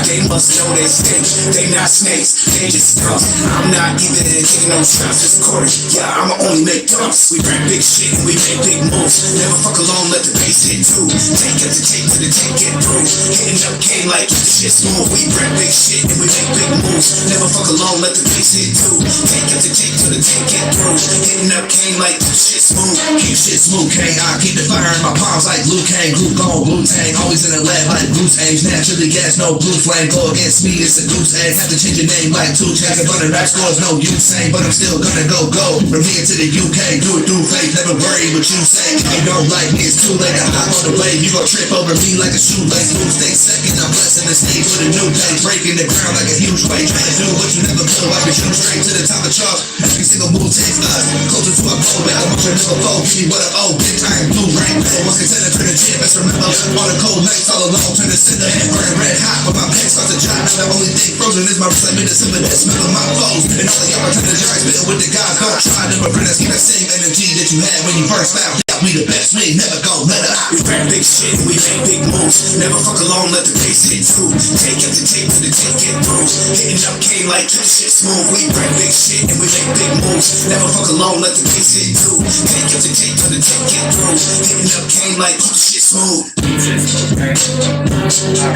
They must know they stink. They not snakes. They just skunks. I'm not even taking no shots, just quarters. Yeah, I'ma only make dumps. We rap big shit and we make big moves. Never fuck alone, let the bass hit too. Take after take till the take get through. Hitting up K like the shit smooth. We rap big shit and we make big moves. Never fuck alone, let the bass hit too. Take after take till the take get through. Hitting up K like the shit smooth. Keep shit smooth, K.I. Keep the fire in my palms like Luke Kang. Glue gold, blue tang. Always in the lab like blue tangs. Naturally gas, no blue flame. Go against me, it's a goose egg. Have to change your name like 2 chains. Running rap scores, no you same, but I'm still gonna go from here to the UK. Do it through faith, never worry what you say. If you don't like me, it's too late to hop on the wave. You gon' trip over me like a shoelace. Move stay second, I'm blessing the stage with a new day. Breaking the ground like a huge weight. Trying to do what you never could, like a shoe straight to the top of chalk. Every single move takes us closer to a goal. Like a bunch of never fold. Give me what I owe, bitch, I ain't blue rank. One contender to the gym, let's remember all the cold nights all alone. Turn the center and burn red hot, but my pants start to dry. Now the only thing frozen is my wrist. I'm in the summer, that smell of my foes. And all of y'all are trying to giants, spitting with the guys. Don't try to prevent us. Keep that same energy that you had when you first found. We the best, we ain't never gon' let up. We rap big shit and we make big moves. Never fuck alone, let the bass hit too. Take after take till the take get through. Hitting up K like the shit smooth. We rap big shit and we make big moves. Never fuck alone, let the bass hit too. Take after take till the take get through. Hitting up K like the shit smooth. I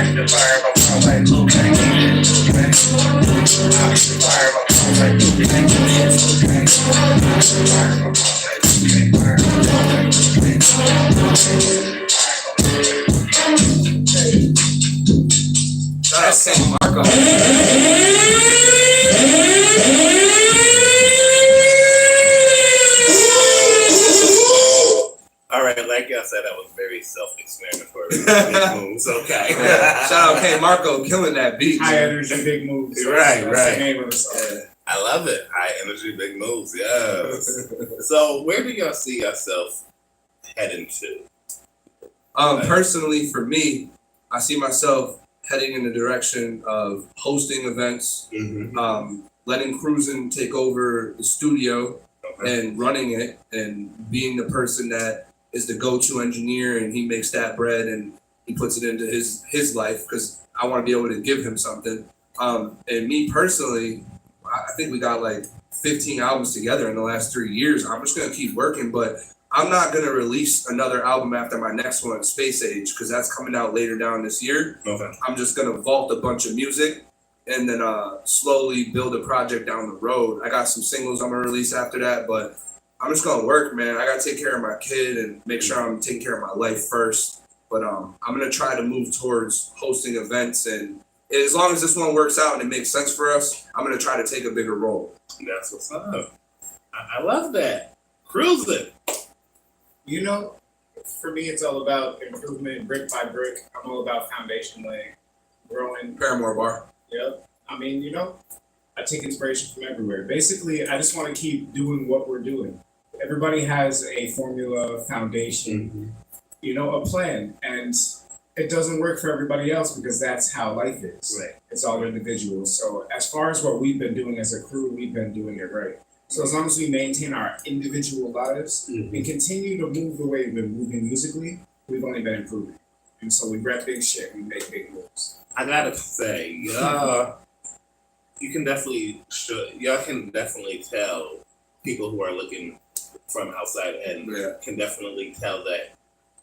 read the fire, I'm all like Luke Kang. I read the fire, I'm all like Luke Kang. That's Kane Marco. All right, like I said, that was very self-explanatory. Moves, okay. Shout out Kane Marco, killing that beat. High energy, big moves. Right. That's the name of the song. I love it. High energy, big moves. Yes. So, where do y'all see yourself heading to? Personally, for me, I see myself heading in the direction of hosting events, letting Cruisin' take over the studio, and running it and being the person that is the go-to engineer, and he makes that bread and he puts it into his life, because I want to be able to give him something. And me personally, I think we got like 15 albums together in the last 3 years. I'm just gonna keep working, but I'm not gonna release another album after my next one, Space Age, because that's coming out later down this year. Okay. I'm just gonna vault a bunch of music and then slowly build a project down the road. I got some singles I'm gonna release after that, but I'm just gonna work, man. I gotta take care of my kid and make sure I'm taking care of my life first. But I'm gonna try to move towards hosting events, and as long as this one works out and it makes sense for us, I'm gonna try to take a bigger role. That's what's up. I love that. Cruising. You know, for me, it's all about improvement, brick by brick. I'm all about foundation laying, growing. Paramore bar. Yep. I mean, you know, I take inspiration from everywhere. Basically, I just want to keep doing what we're doing. Everybody has a formula, foundation, you know, a plan. And it doesn't work for everybody else because that's how life is. Right. It's all individual. So as far as what we've been doing as a crew, we've been doing it right. So as long as we maintain our individual lives and continue to move the way we've been moving musically, we've only been improving. And so we rep big shit, we make big moves. I gotta say, y'all can definitely tell people who are looking from outside and can definitely tell that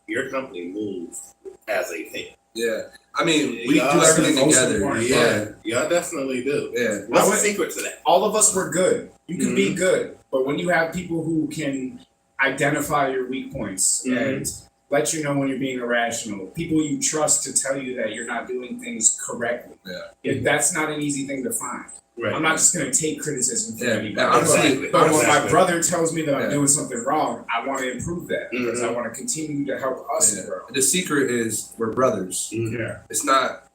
your company moves as a team. Yeah. I mean, we do everything together. Yeah. Y'all definitely do. Yeah. What's the secret to that? All of us were good. You can be good, but when you have people who can identify your weak points and let you know when you're being irrational, people you trust to tell you that you're not doing things correctly. If that's not an easy thing to find. Right. I'm not just going to take criticism from anybody. Honestly, but when my brother tells me that I'm doing something wrong, I want to improve that because I want to continue to help us grow. The secret is we're brothers. Yeah. It's not,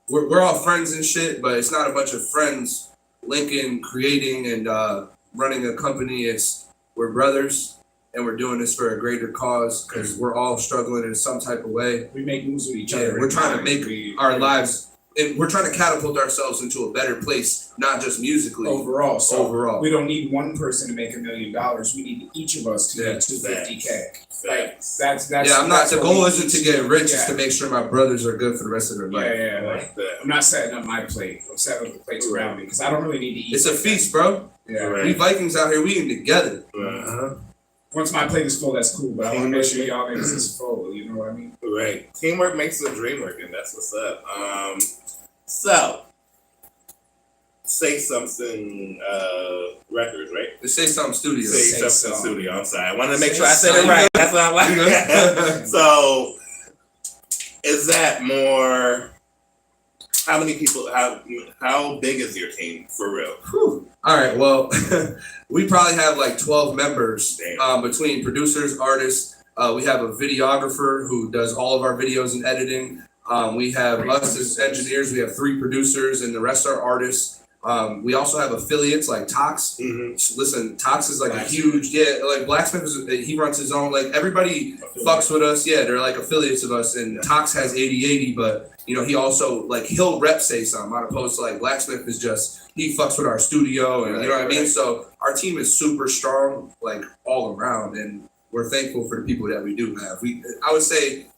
we're all friends and shit, but it's not a bunch of friends linking, creating, and running a company. We're brothers, and we're doing this for a greater cause because we're all struggling in some type of way. We make moves with each other. We're trying to make our lives, and we're trying to catapult ourselves into a better place, not just musically. Overall. So overall. We don't need one person to make $1 million. We need each of us to make $250K. Like that's I'm not. The goal isn't to get rich; it's to make sure my brothers are good for the rest of their life. Like I'm not setting up my plate. I'm setting up the plates around me because I don't really need to eat. It's a feast, bro. We Vikings out here, we eating together. Once my plate is full, that's cool. But I want to make sure y'all niggas is full. You know what I mean? Right. Teamwork makes the dream work, and that's what's up. So, Say Something Records, right? The Say Something Studio. Say Something Studio. I'm sorry. I wanted to make sure I said it right. That's what I'm like. So, is that more? How many people? How big is your team for real? Whew. All right. Well, we probably have like 12 members between producers, artists. We have a videographer who does all of our videos and editing. We have us as engineers. We have 3 producers, and the rest are artists. We also have affiliates like Tox. Listen, Tox is like a huge, like Blacksmith he runs his own, like everybody fucks with us. Yeah, they're like affiliates of us, and Tox has 80/80, but you know, he also like he'll rep Say Something, on opposed to like Blacksmith is just, he fucks with our studio, and you know what I mean? So our team is super strong, like all around, and we're thankful for the people that we do have. I would say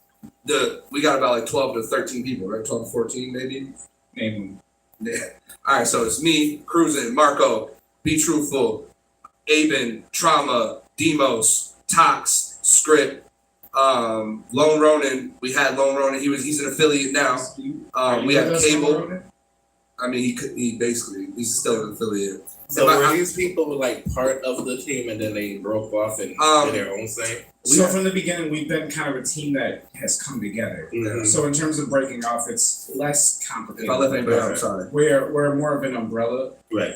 we got about like 12 to 13 people, right? 12 to 14 maybe? Name them. Yeah. All right, so it's me, Cruisin', Marco, Be Truthful, Aben, Trauma, Demos, Tox, Script, Lone Ronin. We had Lone Ronin. He's an affiliate now. We have Cable. I mean, he's still an affiliate. So were these people like part of the team and then they broke off and did their own thing? So from the beginning, we've been kind of a team that has come together. So in terms of breaking off, it's less complicated. If I left anybody out, I'm sorry. We're more of an umbrella right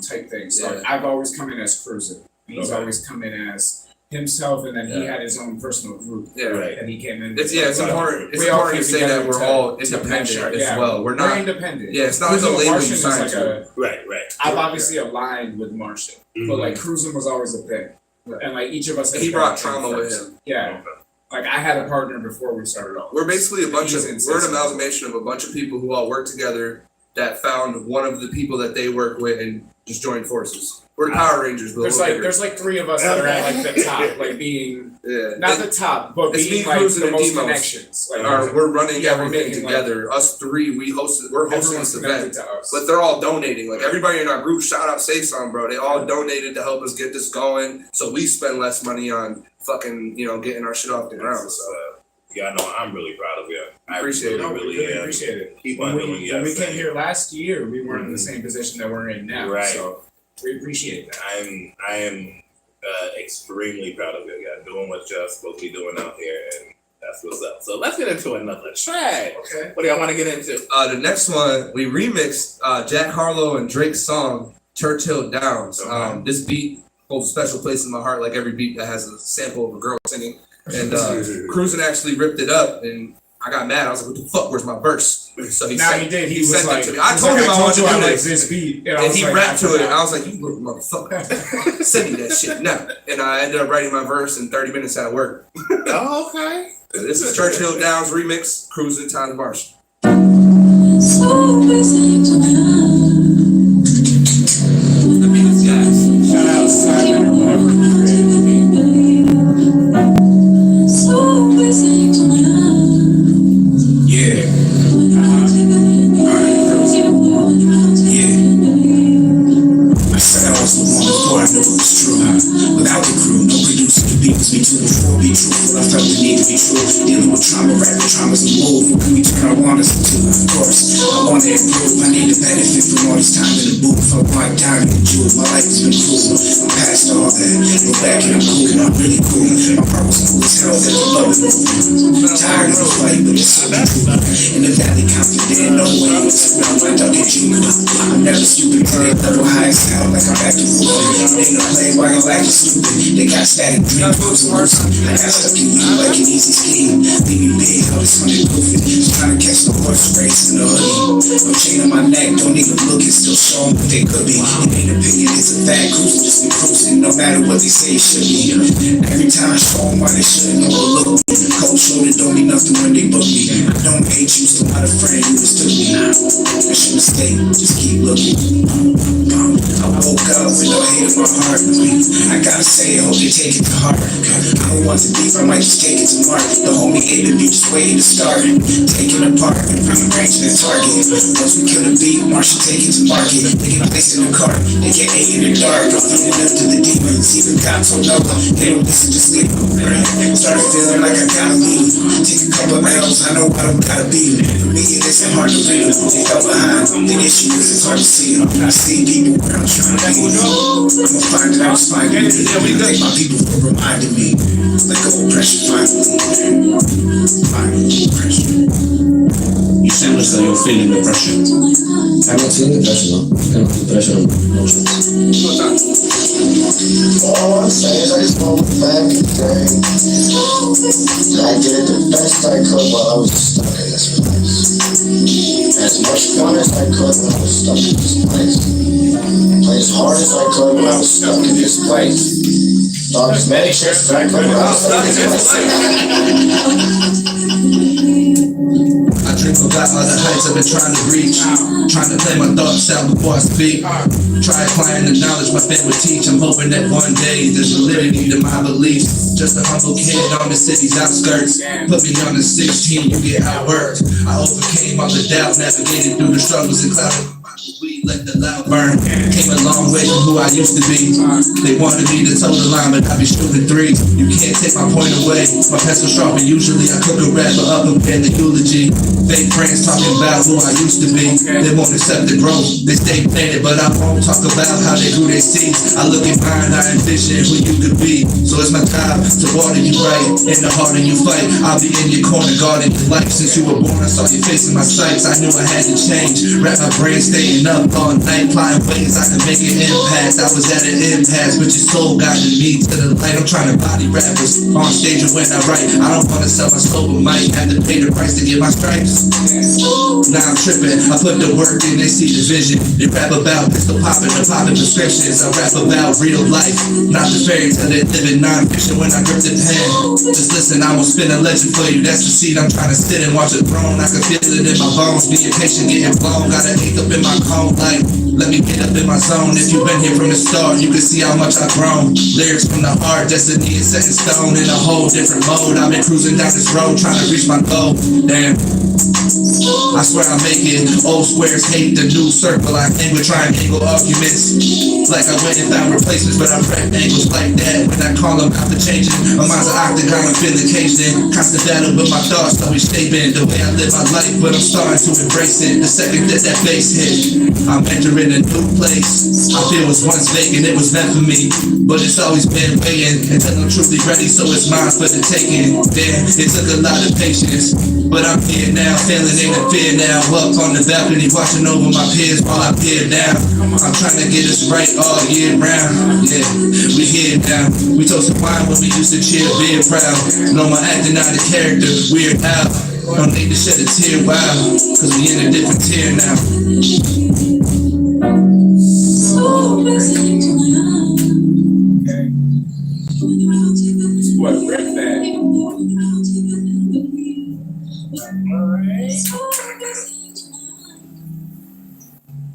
type thing. So I've always come in as Cruiser. He's always come in as himself, and then he had his own personal group that he came in. It's important. It's important to say that we're all independent as well. We're independent. Yeah, it's not like a label you sign to. Right. I've obviously aligned with Martian, but like cruising was always a thing, and like each of us. He brought Trauma with him. Yeah. Like I had a partner before we started off. We're basically we're an amalgamation of a bunch of people who all work together that found one of the people that they work with and just joined forces. We're the Power Rangers. But there's like 3 of us that are at like the top, like being not the top, but being like the most connections. Like, we're running everything together. Like, us 3, we're hosting this event, but they're all donating. Like everybody in our group, shout out Say Song, bro. They all donated to help us get this going, so we spend less money on fucking getting our shit off the ground. So. Yeah, no, I'm really proud of you. I appreciate it. Really appreciate it. Keep on doing when we came here last year, we weren't in the same position that we're in now. Right. So we appreciate that. I am extremely proud of you. Yeah, doing what you're supposed to be doing out here, and that's what's up. So let's get into another track. Okay. What do y'all want to get into? The next one, we remixed Jack Harlow and Drake's song Churchill Downs. This beat holds a special place in my heart, like every beat that has a sample of a girl singing. And Cruisin actually ripped it up, and I got mad. I was like, "What the fuck? Where's my verse?" So he sent it to me. I told him I wanted to do this beat, and he rapped to it. And I was like, "You little motherfucker, send me that shit now." And I ended up writing my verse in 30 minutes at work. Oh, okay. This is Churchill Downs remix, Cruisin' Time Marshall. Shout out Simon or whatever. Without the crew, no producer to beat us, be too before be truthful. I felt the need to be true. Dealing with trauma, rapping trauma's a move. When we turn our wonders into, of course, I want to improve. I need to benefit from all this time in the booth. I'm like diamond and jewel. My life has been cool. I'm past all that. Go back and I'm cool. I'm really cool. My heart was cool as hell. There's a love in me. Tired of the fight, but it's so true. In the valley, confident, no way. It's around my dog and you. I'm never stupid. Level high as hell, like I'm acting fool. Ain't no play while you're acting stupid. They got static dreams, books and worse. I got stuck in you like an easy scheme. Leave me big, all this money goofy. Just trying to catch the horse race in the hoodie. No chain on my neck, don't even look, it's still showing what they could be. It ain't opinion, it's a fact. Cruising, just be cruising, no matter what they say it should be. Every time I show them why they shouldn't overlook me. Cold shoulder don't mean nothing when they book me. I don't hate you, still not a friend, you mistook me. I should mistake, just keep looking. I woke up with no hate in my heart. I gotta say, I hope they take it to heart. I don't want the beef, I might just take it to Mark. The homie A to B just waiting to start. Taking apart, rearranging the target. Once we kill the beat, Marshall take it to market. They get placed in the cart, they get A in the dark. I'm feeding up to the demons, even God told no. They don't listen, just leave them. Started feeling like I gotta leave. Take a couple of L's, I know I don't gotta be. For me, it isn't hard to read. They fell behind, the issue is it's hard to see. I'm not seeing people where I'm trying to be. I'ma find it out, it's fine. Thank my people for reminding me. Let go of pressure, finally. Finally, pressure. You sound as though you're feeling the pressure. I'm not feeling the pressure, no. I cannot feel pressure on emotions. All I wanna say is I just want back in the day. I did it the best I could while I was stuck in this place. As much fun as I could when I was stuck in this place. Play as hard as I could when I was stuck in this place. Dog as many tricks as I could when I was stuck in this place. I drink about all the heights I've been trying to reach. Trying to play my thoughts out before I speak. Try applying the knowledge my pen would teach. I'm hoping that one day there's validity to my beliefs. Just a humble kid on the city's outskirts. Put me on the 16, you get outworked. I overcame all the doubt, navigated through the struggles and clouded. We let the loud burn. Came a long way from who I used to be. They wanted me to toe the line, but I be shooting threes. You can't take my point away. My pencil sharp, and usually I cook a rapper up and pen the eulogy. Fake friends talking about who I used to be. They won't accept the growth. They stay planted, but I won't talk about how they grew their seeds. I look in mine, I envision who you could be. So it's my time to water you right. In the harder you fight, I'll be in your corner guarding your life. Since you were born, I saw you facing my sights. I knew I had to change. Wrap my brain staying up all night, plotting ways I can make an impact. I was at an impasse, but your soul guided me to the light. I'm trying to body rappers on stage, and when I write, I don't want to sell my soul, but might have to pay the price to get my stripes. Now I'm tripping, I put the work in, they see the vision. They rap about pistol popping, the popping prescriptions. I rap about real life, not the fairy tale they live in non-fiction when I grip the pen. Just listen, I will spin a legend for you, that's the seat I'm trying to sit and watch it throne. I can feel it in my bones, being patient, getting blown. Got an ache up in my cone, like, let me get up in my zone. If you've been here from the start, you can see how much I've grown. Lyrics from the heart, destiny is set in stone. In a whole different mode, I've been cruising down this road, trying to reach my goal. Damn, I swear I make it. Old squares hate the new circle. I hang with triangle arguments. Like I went and found replacements, but I prep angles like that. When I call them out for changing, my mind's an octagon, I'm feeling caged in. Constant battle with my thoughts, always shaping the way I live my life, but I'm starting to embrace it. The second that bass hit, I'm entering a new place. I feel was once vacant, it was meant for me, but it's always been waiting until I'm truly ready, so it's mine for the taking. Damn, it took a lot of patience, but I'm here now, feeling ain't a fear now. Up on the balcony, watching over my peers while I peer down. I'm trying to get us right all year round. Yeah, we here now. We toast to wine when we used to cheer, being proud. No more acting out of character, weird out. Don't need to shed a tear, wow, cause we in a different tier now. What, break that?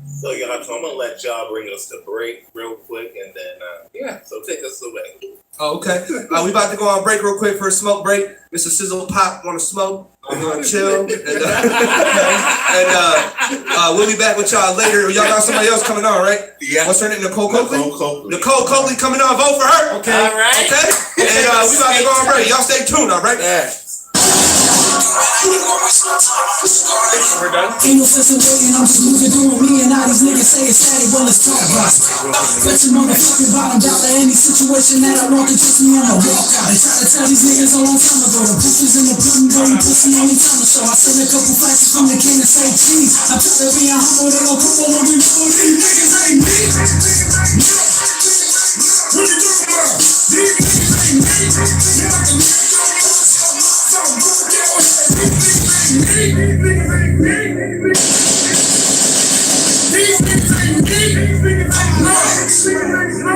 So y'all, so I'm gonna let y'all bring us to break real quick, and then so take us away. Oh, okay. We about to go on break real quick for a smoke break. Mr. Sizzle Pop want to smoke? We're gonna chill, and we'll be back with y'all later. Y'all got somebody else coming on, right? Yeah. What's her name? Nicole Coakley. Nicole Coakley coming on. Vote for her. Okay. All right. Okay. And we about to go on break. Y'all stay tuned. All right. Yeah. We're done. Ain't no sense in waiting, I'm just moving doing me, and all these niggas say it's static, well let's talk about it. Bet your motherfucking bottom dollar any situation that I want to just me, I'ma walk out. They try to tell these niggas a long time ago, the pussies in the pudding, go you pussy only time to show. I send a couple flashes from the can and say cheese. I'm trying to be a humble, they gon' come on we know these niggas ain't me. What you talking about? These niggas ain't me. You like to make your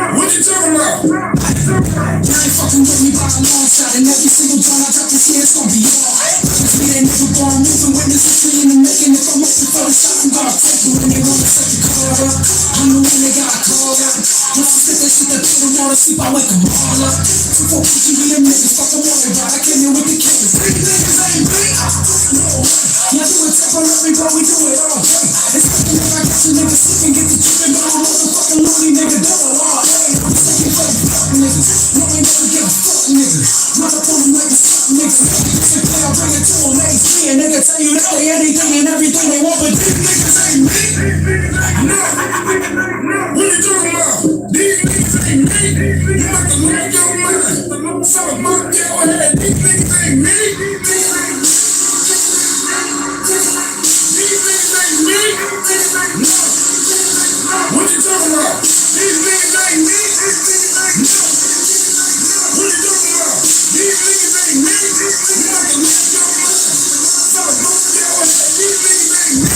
what you talking about? You ain't fucking with me by a long shot, and every single time I drop this here, it's gonna be alright. Cause we ain't never born moving, witness history in the making. If I'm open for the shot, I'm gonna take you when they wanna set the car up. I know when they got a call up. Once I spit that shit that they don't wanna sleep, I wake them all up. 2 4 PGB niggas, fuck them worried about. I came here with the killers. These niggas ain't me. No, yeah, do it temporary, but we do it all day. It's something that I got you niggas sleeping, get the tripping, but I'm motherfucking lonely, nigga, double all day. I'm sticking for the fuck niggas. No, ain't never give a fuck niggas. Run up on them like a fuck niggas. Listen, play, I'll bring it to them, they see a nigga tell you that they anything and everything they want, but these niggas ain't me. No, what you talking about? These niggas ain't me. You like to lose your mind. Some fuck your head. These niggas ain't me. These niggas ain't me. No. What you talking about? These niggas ain't me. No. What you talking about? These niggas ain't me. You like to lose your mind. Some fuck your head. These niggas ain't me.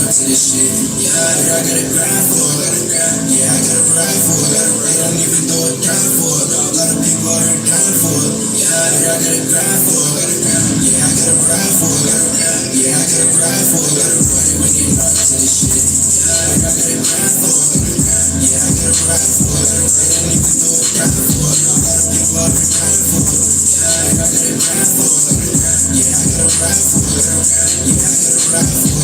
To this shit, yeah, I gotta grind for it, yeah, I gotta ride for it, don't even throw it down for it, a lot of people are dying for it, yeah, I gotta grind for it, yeah, I gotta ride for it, yeah, I gotta ride for it, when you know to this shit, yeah, I gotta grind for it, yeah, I gotta ride for it, don't even throw it down for it, a lot of people are dying for it, yeah, I gotta grind for it, yeah, I gotta ride for it, yeah, I gotta ride for it.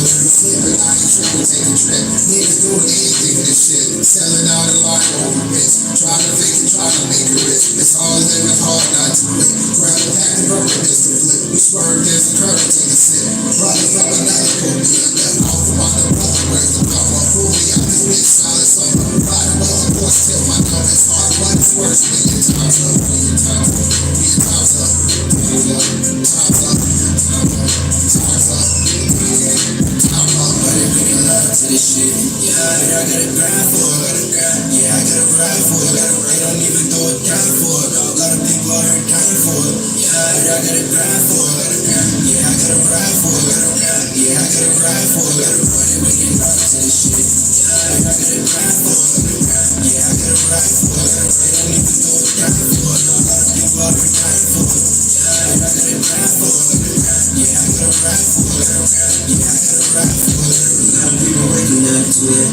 I ain't tripping, take a trip. Niggas doing anything with this shit. Selling out a line over bitch. Trying to fix it, trying to make it rich. It's all living hard not to quit. Grab a pack and burn a pistol flip. We swerve, there's a curve, take a sip. Brothers up another put me in that off from the brother. Where's the power? Pull me out this bitch, solid summer. Riding well, of course, till my numb. It's hard, but it's worse when your time's up. When your time's up. When your time's up. Time's up. Time's up. Time's up. To this shit, yeah, I gotta grind for it, yeah, I gotta ride for it, don't even throw it down for it, a lot of people are dying for it, yeah. I gotta grind for it. Yeah, I gotta ride for it. Yeah, I gotta ride for it. Gotta run it, we can rock to this shit. Yeah, I gotta grind for it. Yeah, I gotta ride for it. They don't even know what I'm for. A lot of people are dying for it. Yeah, I gotta grind for it. Yeah, I gotta ride for it. Yeah, I gotta ride for it. A lot of people waking up to it,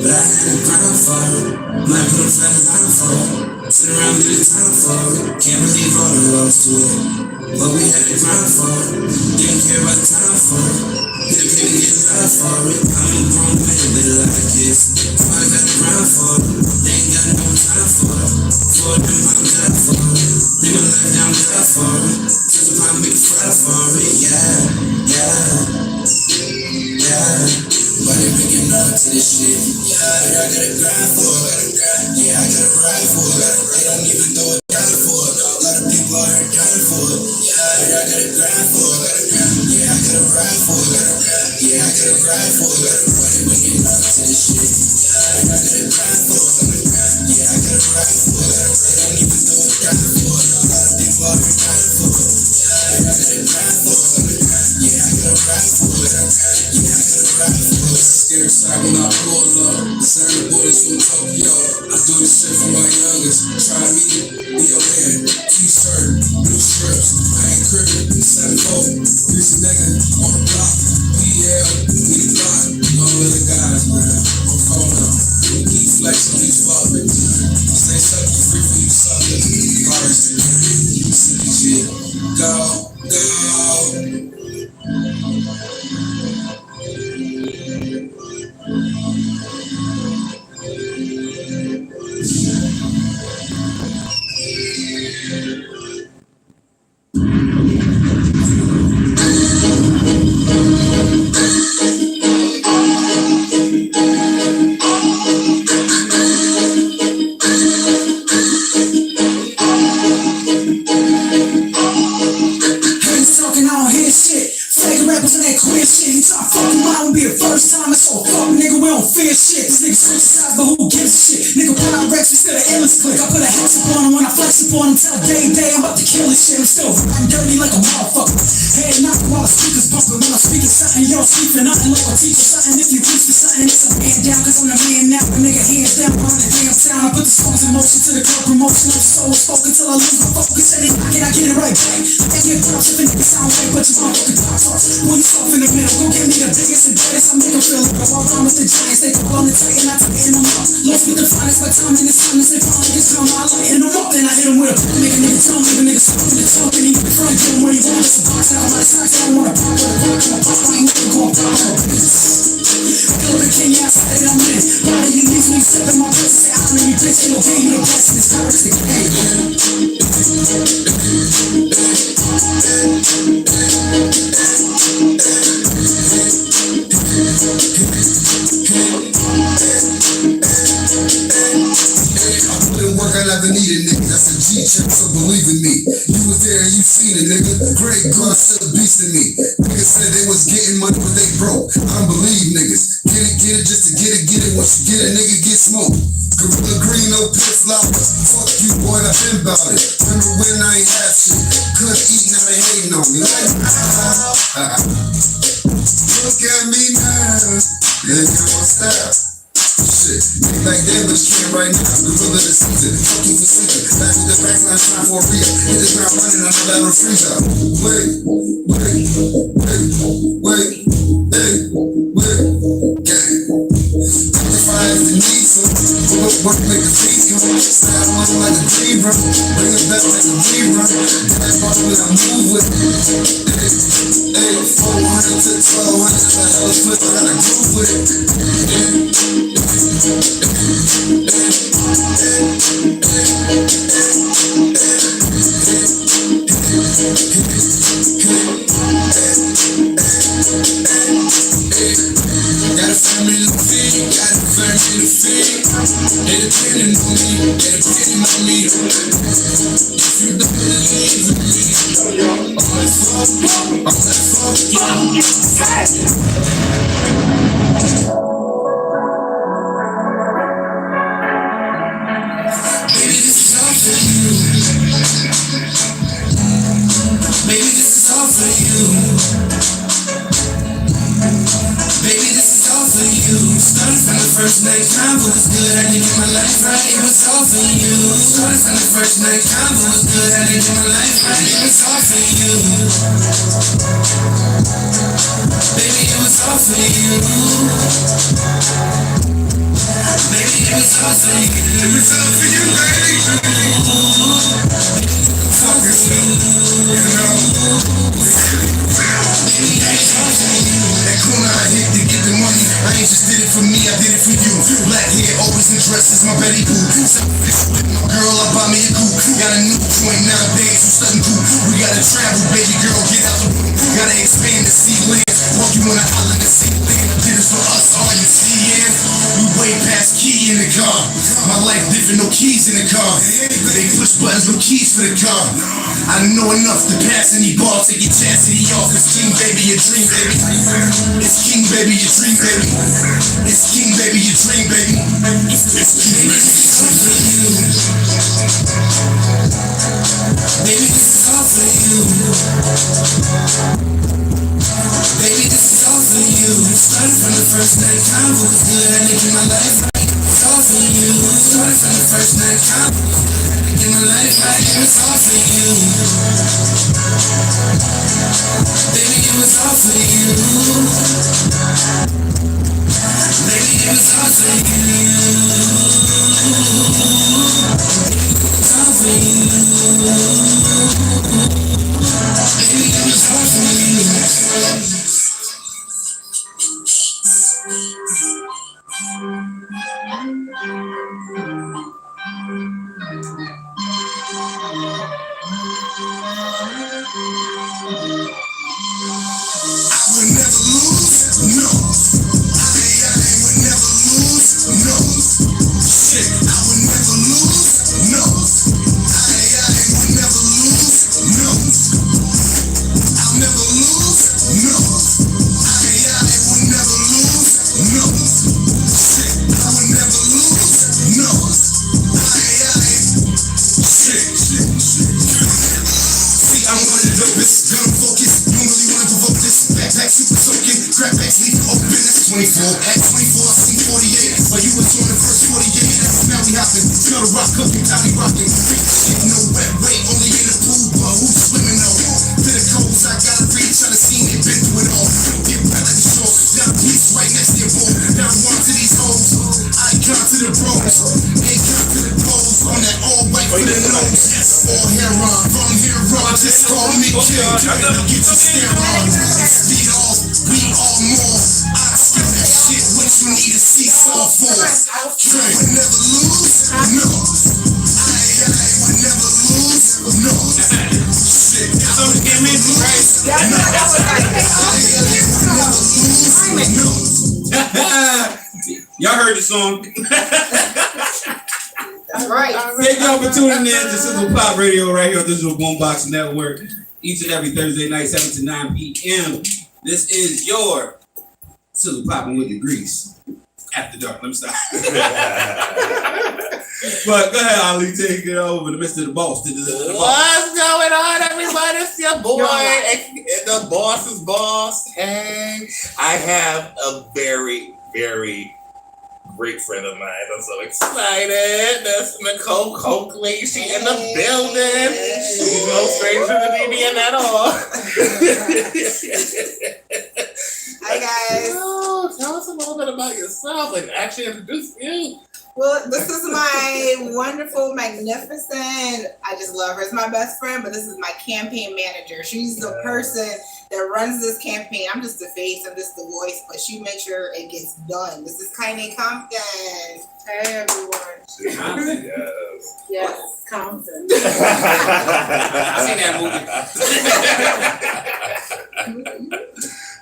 but I had to grind for it. Might put a flat line for it. Sit around and get time for it. Can't believe all the loss to it, but we had to grind for it. Didn't care about the time for it. Hit a penny, get a lot for it. I'm a grown man with a lot of kids, so I gotta grind for it. They ain't got no time for it. For them, I'm God for it. Live my life down, God for it. Just about to make a fry for it. Yeah, yeah, yeah. But they waking up to this shit. Yeah, I gotta grind for it. Yeah, I gotta ride for it. They don't even know what I'm for it. A lot of people out here dying for it. Yeah, I gotta grind for it. Yeah, I gotta ride for it. Yeah, I gotta ride for it. But they waking up to this shit. Yeah, I gotta grind for it. Yeah, I gotta ride for it. They don't even know what I'm for it. A lot of people out here dying for it. Yeah, I gotta grind for it. Yeah, I gotta ride for it. Yeah, I gotta ride for it. Scared side when I pull up. Designer bullets from Tokyo. I do this shit for my youngest. Try me, be your man. T-shirt, blue strips. I ain't crippin'. 7-0. Greasy nigga on the block. PL, we the block. Long little guys, man. On phone up. We keep flexing these fuckers. Stay sucker free for you suckers. Artistry, CPG. Go, go. Until day, I'm about to kill this shit. I'm still riding dirty like a motherfucker. Head knocking while the speakers bumping. When I'm speaking something, you don't speak for nothing. Like a teacher something. If you preach for something, it's a man down. Cause I'm the man now. A nigga hands down on the damn sound. I put the songs in motion to the club promotion. I'm so spoken till I lose my focus. And then I get it right back. I get props if a nigga sound right, but you motherfucking pop off. When you soft in the middle, go get me the biggest and baddest. I make them feel like I walk around with the giants. They call on the tight and I tighten them up. Lost with the finest by time in the silence. They finally get some. I lighten them up. Then I hit them with a make a nigga tell me, leave a nigga stuck in the talk. And he get front, give him what he wants. It's a box out of my socks. I don't wanna pop with a rock. I'm a pop, I ain't never gon' pop. I'm a bitch. Kill the king, yeah, I said it, I'm in. A lot of you niggas when you step in my place, say I know you bitch. Ain't no game, you the best. This virus, the game. I never needed, nigga. That's a G check, so believe in me. You was there and you seen it, nigga. Great God still a beast in me. Niggas said they was getting money, but they broke. I don't believe niggas. Get it, just to get it. Once you get it, nigga, get smoked. Gorilla green, no pit flowers. Fuck you, boy, I've been about it. Remember when I ain't have shit? Couldn't eat, now they hating on me. Like, look at me now. Yeah, you know what's that? Shit, nigga back then, but you can't right now. Gorilla the season, fuck you for sleeping. Back with the backline, time for a real. Hit the ground running, I'm about to freeze out. Wait, gang. Amplify if you need some. Pull up work, make the feet come. Style on like a dream run. Bring it back like a rerun. That part when I move with it. Hey, 400 to 1200, that's a hell of a flip. I gotta groove with it. Got a family to feed, got a family to feed. They depending on me, they depending on me. If you don't believe in me, I'm like fuck. Baby, this is all for you. Started from the first night, convo was good. I did get my life right, it was all for you. Started from the first night, convo was good. I did get my life right, it was all for you. Baby, it was all for you. Baby, it was all for you. It was all for you, baby. Fuck yourself, you know. That corner I hit to get the money. I ain't just did it for me, I did it for you. Black hair, always in dresses, my Betty Boo. My girl, I buy me a coupe. Got a new joint nowadays, who's something cool. We gotta travel, baby girl, get out the room. Gotta expand to see land. Walk you on the island and see land. Did it for us, all you see, yeah. We way past key in the car. My life different, no keys in the car. They push buttons, no keys for the car. I know enough to pass any ball, take your chastity off. It's king, baby, your dream, baby. It's king, baby, your dream, baby. It's king, baby, your dream, baby. It's king, baby, for you. Baby, this is all for you. Baby, this is all for you. Started from the first night, convo was good. I did get my life right. It's all for you. Started from the first night, convo was good. I did get my life right. It was all for you. Baby, it was all for you. Baby, it was all for you. It's all for you. Baby, it was all for you. Y'all heard the song. That's right. Thank y'all for tuning in to Sizzlepopradio right here on Digital Boombox Network. Each and every Thursday night, 7 to 9 p.m. This is your Sizzle Popping with the Grease. After dark. Let me stop. But go ahead, Ali. Take it over to Mr. The Boss. What's going on, everybody? It's your boy, the boss's boss. Hey, I have a very, very great friend of mine. I'm so excited. That's Nicole Coakley. She in the building. She's no stranger to BBN at all. Hi, guys. Oh, tell us a little bit about yourself and actually introduce you. Well, this is my wonderful, magnificent, I just love her. It's my best friend, but this is my campaign manager. She's the person that runs this campaign. I'm just the face, I'm just the voice, but she makes sure it gets done. This is Kaine Compton. Hey, everyone. Compton, yes, Compton. I seen that movie.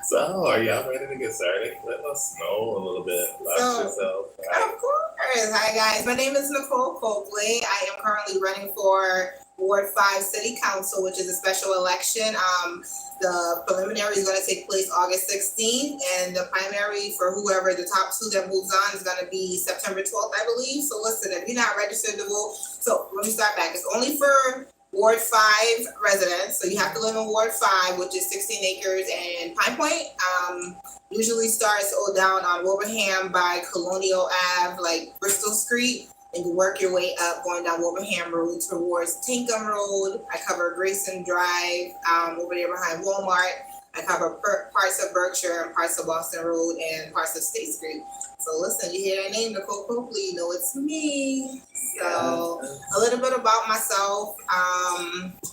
So, are y'all ready to get started? Let us know a little bit about yourself. Of course. Hi, guys. My name is Nicole Coakley. I am currently running for Ward 5 City Council, which is a special election. The preliminary is going to take place August 16th, and the primary for whoever the top two that moves on is going to be September 12th, I believe. So listen, if you're not registered to vote, so let me start back. It's only for Ward 5 residents. So you have to live in Ward 5, which is 16 acres and Pine Point. Usually starts down on Wilbraham by Colonial Ave, like Bristol Street. And you work your way up going down Wilbraham Road towards Tinkham Road. I cover Grayson Drive, over there behind Walmart. I cover parts of Berkshire and parts of Boston Road and parts of State Street. So listen, you hear that name, Nicole Copley, you know it's me. So a little bit about myself.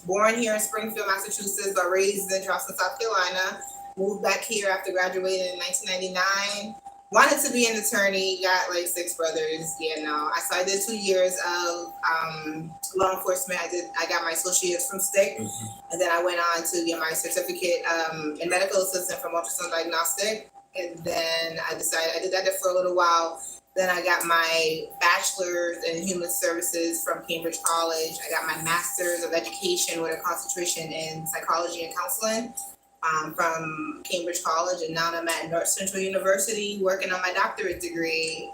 Born here in Springfield, Massachusetts, but raised in Charleston, South Carolina. Moved back here after graduating in 1999. Wanted to be an attorney, got like 6 brothers, So I did 2 years of law enforcement. I got my associates from STIC, and then I went on to get my certificate in medical assistant from ultrasound diagnostic. And then I decided, I did that for a little while. Then I got my bachelor's in human services from Cambridge College. I got my master's of education with a concentration in psychology and counseling. From Cambridge College, and now I'm at North Central University working on my doctorate degree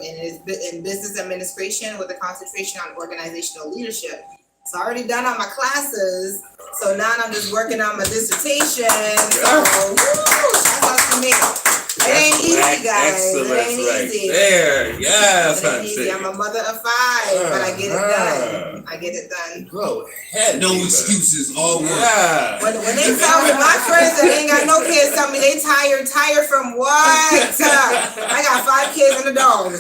in business administration with a concentration on organizational leadership. So I already done all my classes, so now I'm just working on my dissertation. So, shout out to me. It ain't easy, guys. It ain't easy. There, yes. It ain't easy. I'm a mother of 5, but I get it done. I get it done. Go ahead. No excuses, all work. Yeah. When they tell me, my friends that ain't got no kids tell me they tired from what? I got 5 kids and a dog.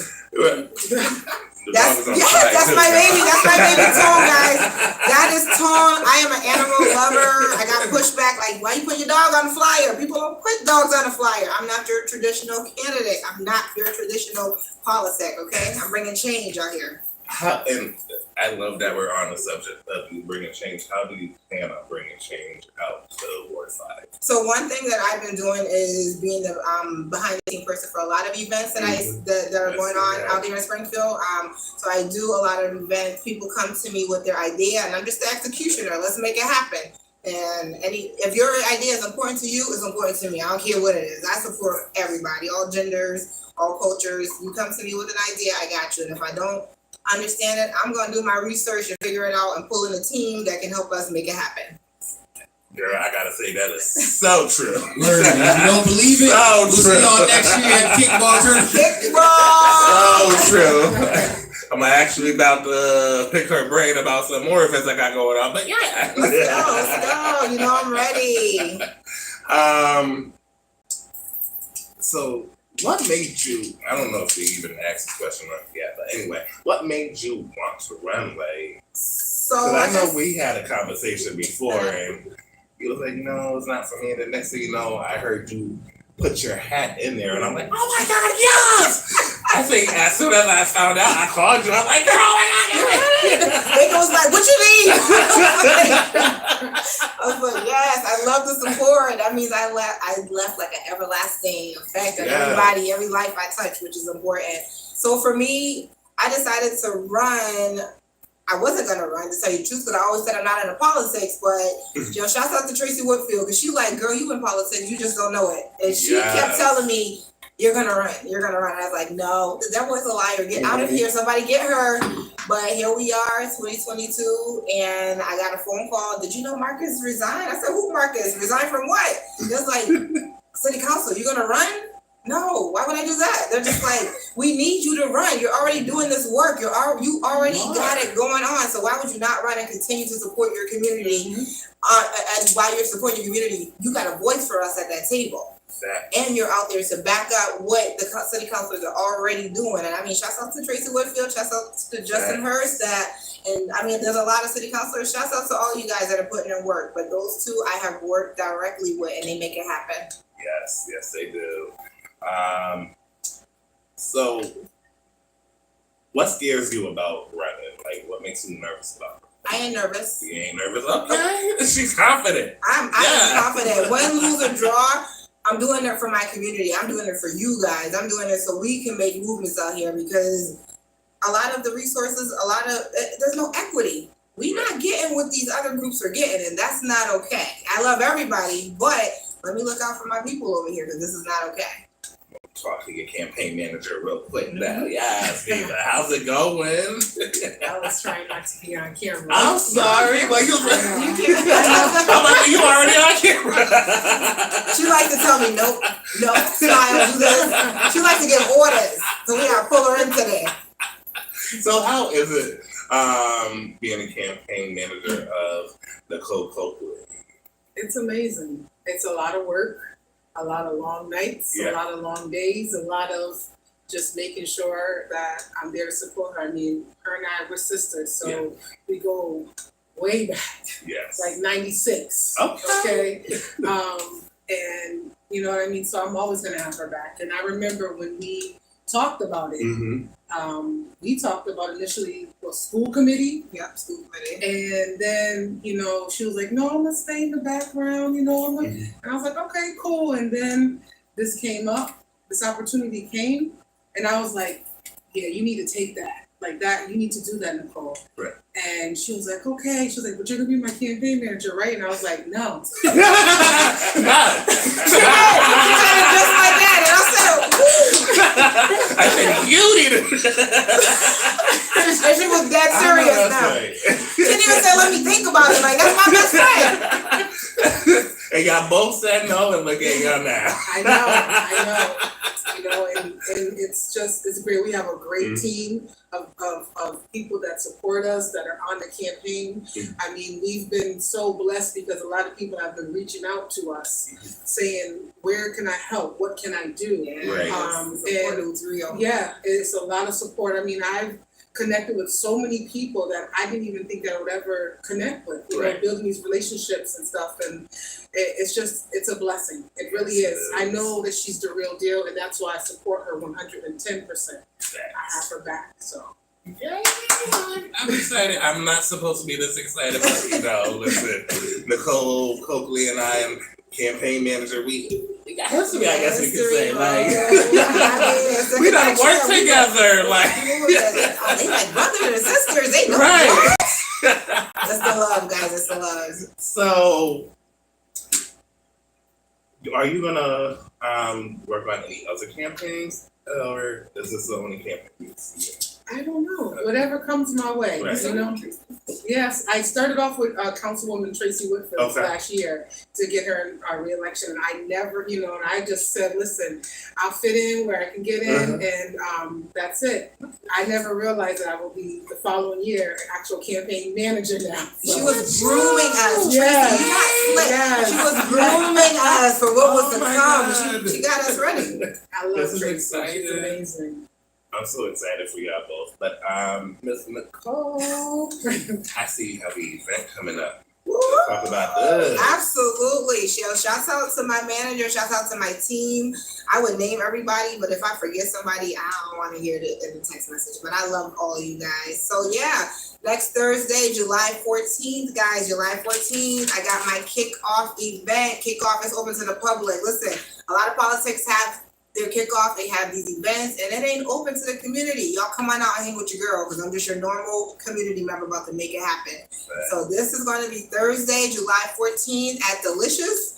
That's my baby. That's my baby Tone, guys. That is Tone. I am an animal lover. I got pushback like, why you put your dog on the flyer? People don't put dogs on the flyer. I'm not your traditional candidate. I'm not your traditional politic, okay? I'm bringing change out here. And I love that we're on the subject of you bringing change. How do you plan on bringing change out to Ward 5? So one thing that I've been doing is being the behind-the-scenes person for a lot of events that that are going on out there in Springfield. So I do a lot of events. People come to me with their idea, and I'm just the executioner. Let's make it happen. And if your idea is important to you, it's important to me. I don't care what it is. I support everybody, all genders, all cultures. You come to me with an idea, I got you. And if I don't understand it, I'm going to do my research and figure it out and pull in a team that can help us make it happen. Girl, I gotta say that is so true. Learn it. If you don't believe it, we'll see y'all next year at kickball tournament. Kickball! So true. I'm actually about to pick her brain about some more events I got going on, but yeah. Let's go. You know I'm ready. So what made you, I don't know if you even asked this question yet, but anyway, what made you want to run? Like, so I know we had a conversation before and you was like, no, it's not for me. And the next thing you know, I heard you put your hat in there and I'm like, oh my God, yes! I think as soon as I found out, I called you. I'm like, girl, it was like, what you need? I was like, yes, I love the support. That means I left like an everlasting effect on everybody, every life I touch, which is important. So for me, I decided to run. I wasn't gonna run, to tell you the truth, because I always said I'm not into politics, but shouts out to Tracy Whitfield, because she like, girl, you in politics, you just don't know it. And she kept telling me, you're gonna run. I was like, no, the devil is a liar. Get out of here. Somebody get her. But here we are, 2022, and I got a phone call. Did you know Marcus resigned? I said, who Marcus? Resigned from what? It's like, city council, you gonna run? No, why would I do that? They're just like, we need you to run. You're already doing this work. You already got it going on. So why would you not run and continue to support your community? And while you're supporting your community, you got a voice for us at that table. Exactly. And you're out there to back up what the city councilors are already doing. And I mean, shouts out to Tracy Whitfield, shouts out to Justin Hurst, and I mean, there's a lot of city councilors. Shouts out to all you guys that are putting in work. But those two I have worked directly with, and they make it happen. Yes, they do. So what scares you about running? Like, what makes you nervous about it? I ain't nervous. You ain't nervous? Okay. She's confident. I am confident. Win, lose, or draw, I'm doing it for my community. I'm doing it for you guys. I'm doing it so we can make movements out here, because a lot of the resources, there's no equity. We're not getting what these other groups are getting, and that's not okay. I love everybody, but let me look out for my people over here, because this is not okay. talk to your campaign manager real quick now. Yeah, Steve, how's it going? I was trying not to be on camera. I'm sorry. Like, I'm like, you already on camera. She likes to tell me, nope, smile, do this. She likes to give orders, so we gotta pull her into there. So how is it being a campaign manager of Nicole Coakley? It's amazing. It's a lot of work, a lot of long nights, a lot of long days, a lot of just making sure that I'm there to support her. I mean, her and I were sisters, so we go way back. Yes. Like 96. Okay. And you know what I mean? So I'm always gonna have her back. And I remember when we talked about it, we talked about initially school committee. Yep, school committee. And then, you know, she was like, no, I'm gonna stay in the background, you know. And I was like, okay, cool. And then this came up, this opportunity came, and I was like, yeah, you need to take that. Like that, you need to do that, Nicole. Right. And she was like, okay. She was like, but you're gonna be my campaign manager, right? And I was like, no. She said it just like that, and I said, woo. I said, you need it. And she was dead serious now. She didn't even say, let me think about it. Like, that's my best friend. And y'all both said no, and look at y'all now. I know. You know, and it's great. We have a great team of people that support us, that are on the campaign. I mean, we've been so blessed because a lot of people have been reaching out to us saying, where can I help? What can I do? Right. And it's real. Yeah, it's a lot of support. I mean, I've connected with so many people that I didn't even think I would ever connect with, you know, building these relationships and stuff. And it's a blessing. It really is. I know that she's the real deal, and that's why I support her 110%. I have her back, so. Yeah, I'm excited. I'm not supposed to be this excited, but you know, listen, Nicole Coakley and I am campaign manager. We got history, I guess we could say. Like, we done work together. Like, they like brothers and sisters. They know right. That's the love, guys. It's the love. So, are you gonna work on any other campaigns, or is this the only campaign? I don't know. Whatever comes my way, you know. Yes, I started off with Councilwoman Tracy Whitfield last year to get her re-election. And I never, you know, and I just said, listen, I'll fit in where I can get in, and that's it. I never realized that I will be the following year an actual campaign manager now. So. She was grooming us, Tracy. You got slick. She was grooming us for what was to come. She got us ready. I love Tracy. She's amazing. I'm so excited for y'all both. But Miss Nicole, I see you have an event coming up. Talk about this. Absolutely. Shouts out to my manager, shouts out to my team. I would name everybody, but if I forget somebody, I don't want to hear it in the text message. But I love all you guys. So yeah, next Thursday, July 14th, guys, July 14th, I got my kickoff event. Kickoff is open to the public. Listen, a lot of politics have their kickoff, they have these events, and it ain't open to the community. Y'all come on out and hang with your girl, because I'm just your normal community member about to make it happen. Right. So this is going to be Thursday, July 14th at Delicious.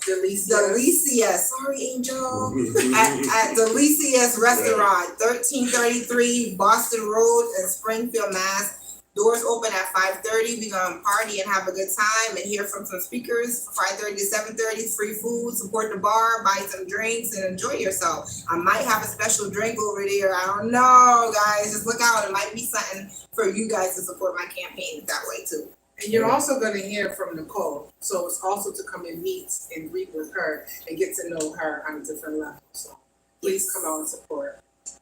Sorry, Angel. at Delicious Restaurant, 1333 Boston Road in Springfield, Mass. Doors open at 5:30. We're going to party and have a good time and hear from some speakers. 5:30 to 7:30, free food, support the bar, buy some drinks, and enjoy yourself. I might have a special drink over there. I don't know, guys. Just look out. It might be something for you guys to support my campaign that way, too. And you're also going to hear from Nicole. So it's also to come and meet and greet with her and get to know her on a different level. So please come out and support.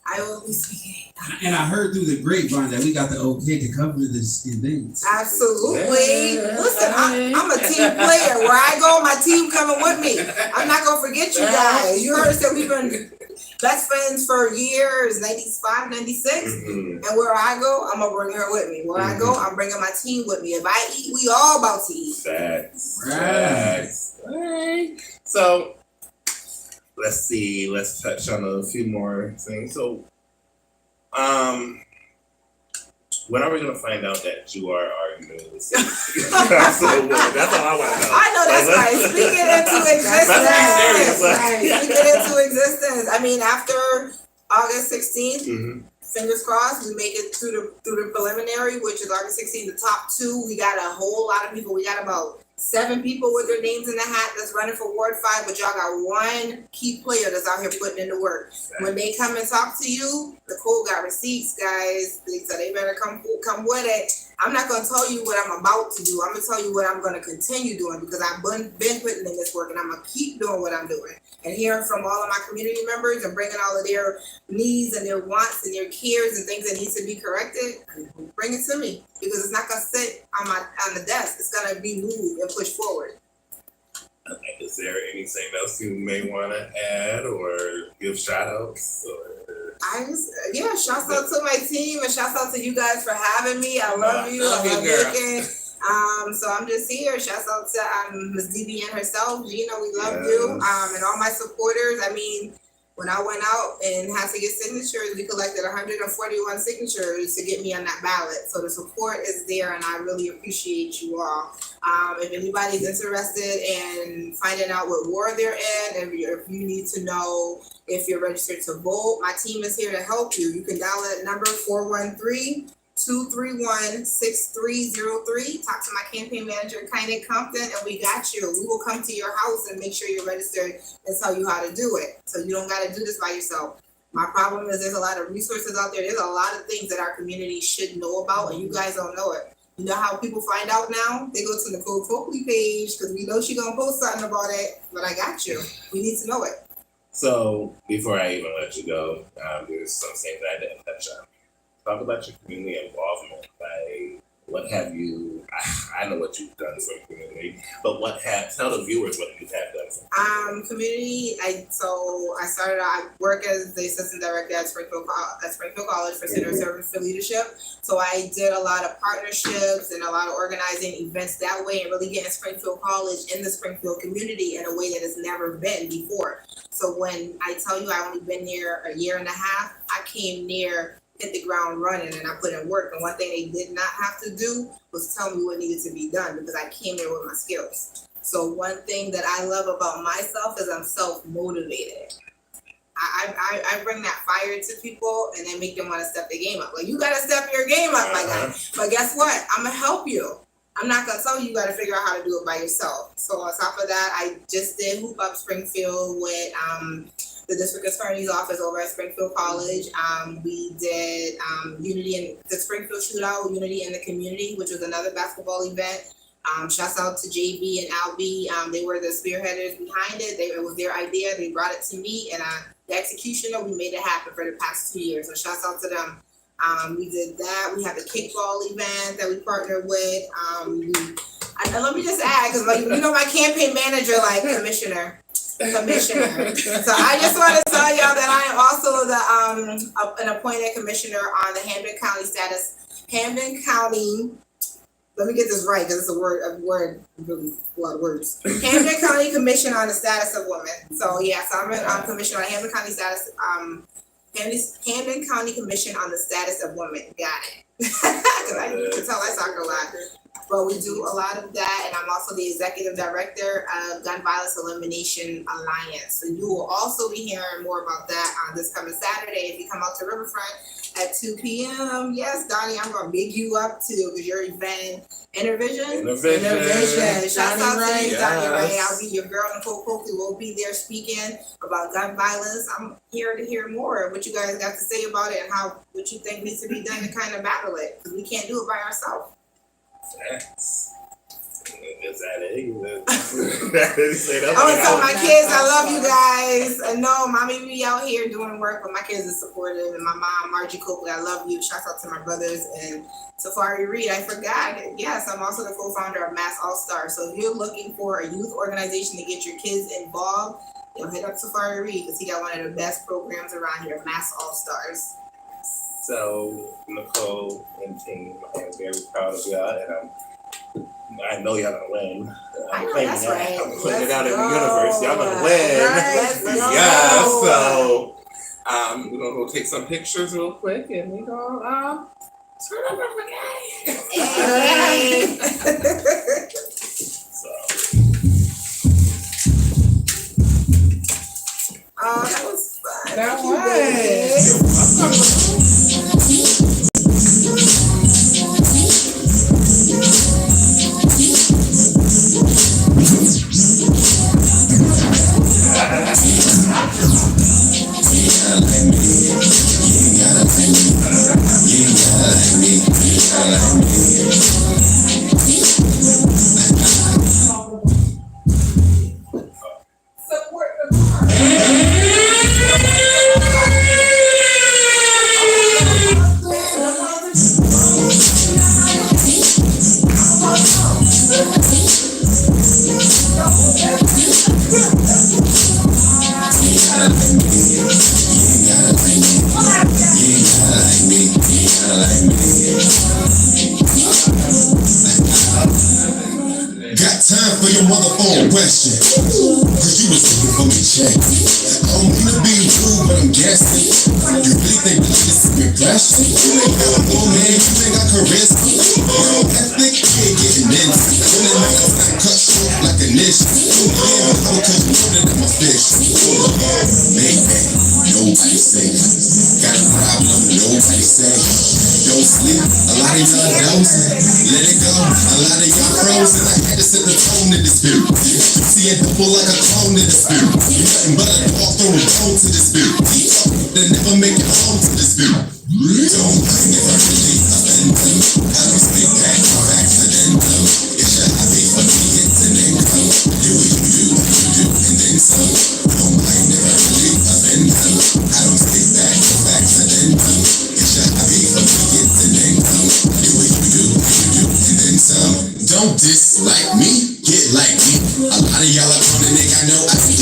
I will be speaking. And I heard through the grapevine that we got the okay to cover this event. Absolutely. Listen, I'm a team player. Where I go, my team coming with me. I'm not going to forget you guys. You heard us that we've been best friends for years, 95, 96. And where I go, I'm going to bring her with me. Where I go, I'm bringing my team with me. If I eat, we all about to eat. Facts. Right. So, let's see. Let's touch on a few more things. So, When are we gonna find out that you are our new city? That's all I want to know. I know that's right. Speak it into existence. Speak it into existence. I mean, after August 16th, fingers crossed, we make it through the preliminary, which is August 16th. The top 2, we got a whole lot of people. We got about 7 people with their names in the hat that's running for Ward 5, but y'all got one key player that's out here putting in the work. When they come and talk to you, the Nicole got receipts, guys. So they better come with it. I'm not going to tell you what I'm about to do. I'm going to tell you what I'm going to continue doing because I've been putting in this work and I'm going to keep doing what I'm doing. And hearing from all of my community members and bringing all of their needs and their wants and their cares and things that need to be corrected, bring it to me because it's not going to sit on the desk. It's going to be moved and pushed forward. Is there anything else you may want to add or give shout outs? Shouts out to my team and shouts out to you guys for having me. I love you. I love Bacon. So I'm just here. Shouts out to Ms. DBN herself. Gina, we love you. And all my supporters. I mean, when I went out and had to get signatures, we collected 141 signatures to get me on that ballot. So the support is there, and I really appreciate you all. If anybody's interested in finding out what ward they're in, if you need to know if you're registered to vote, my team is here to help you. You can dial that number 413-231-6303. Talk to my campaign manager, Kynan Compton, and we got you. We will come to your house and make sure you're registered and tell you how to do it. So you don't got to do this by yourself. My problem is there's a lot of resources out there. There's a lot of things that our community should know about, and you guys don't know it. You know how people find out now? They go to Nicole Coakley page because we know she's going to post something about it, but I got you. We need to know it. So before I even let you go, there's some things I didn't touch on. Talk about your community involvement. Like, what have you? I know what you've done for the community, but tell the viewers what you have done for the community. I work as the assistant director at Springfield College for Center of Service for Leadership. So I did a lot of partnerships and a lot of organizing events that way, and really getting Springfield College in the Springfield community in a way that has never been before. So when I tell you I only been here a year and a half, I came near, hit the ground running, and I put in work. And one thing they did not have to do was tell me what needed to be done because I came there with my skills. So one thing that I love about myself is I'm self-motivated. I bring that fire to people and then make them want to step their game up. Like, you got to step your game up, my guy. But guess what? I'm going to help you. I'm not going to tell you got to figure out how to do it by yourself. So on top of that, I just did Hoop Up Springfield with the district attorney's office over at Springfield College. We did Unity in the Springfield Shootout, Unity in the Community, which was another basketball event. Shouts out to JB and Albie. They were the spearheaders behind it. It was their idea. They brought it to me, and the executioner, we made it happen for the past 2 years. So shouts out to them. We did that. We have a kickball event that we partnered with. And let me just add, because you know my campaign manager, like commissioner. So I just want to tell y'all that I am also an appointed commissioner on the Hampden County let me get this right because it's a word, really a lot of words. Hampden County Commission on the Status of Women. So yes, I'm a commissioner on Hampden County Hampden County Commission on the Status of Women. Got it. Because I need to tell I talk a lot. But we do a lot of that, and I'm also the executive director of Gun Violence Elimination Alliance. So you will also be hearing more about that on this coming Saturday if you come out to Riverfront at 2 p.m. Yes, Donnie, I'm going to big you up too because your event, Intervision. Shout out to you, Donnie Ray. I'll be your girl, Nicole Coakley. Will be there speaking about gun violence. I'm here to hear more of what you guys got to say about it and what you think needs to be done to kind of battle it because we can't do it by ourselves. Yes. Is that it? I want to tell my kids I love you guys. I know mommy be out here doing work, but my kids are supportive. And my mom, Margie Coakley, I love you. Shout out to my brothers and Safari Reed. I forgot. Yes, I'm also the co-founder of Mass All Stars. So if you're looking for a youth organization to get your kids involved, hit up Safari Reed because he got one of the best programs around here, Mass All Stars. So, Nicole and team, I'm very proud of y'all, and I know y'all gonna win. I'm putting it out in the universe. Y'all gonna win. Yeah, so we're gonna go take some pictures real quick, and we gonna Oh, that was fun. That was. Got time for your motherfucking question. Cause you was looking for me, check. I don't mean to be rude, but I'm guessing. You really think this is regression? You ain't got a man, you ain't got charisma. Real ethnic, you ain't getting in. When the niggas got cut short like a niche. Cause you know that I'm a fish. Maybe, nobody safe. Got a problem, nobody safe. Don't sleep, a lot of y'all dozing. Let it go, a lot of y'all frozen. I had to set the tone in the spirit. You see it double like a clone in the spirit. You nothing but a dog throwing bone to the spirit. They never make it home to the spirit. Don't mind if I really offend them. I don't speak back or accidental. It's your hobby for me, it's an income. Do what you do, and then some. Don't mind if I really offend them. I don't speak back or accidental. It's your hobby for me, it's an income. Do what you do, and then some. Don't dislike me, get like me. A lot of y'all are calling it, I know I ID.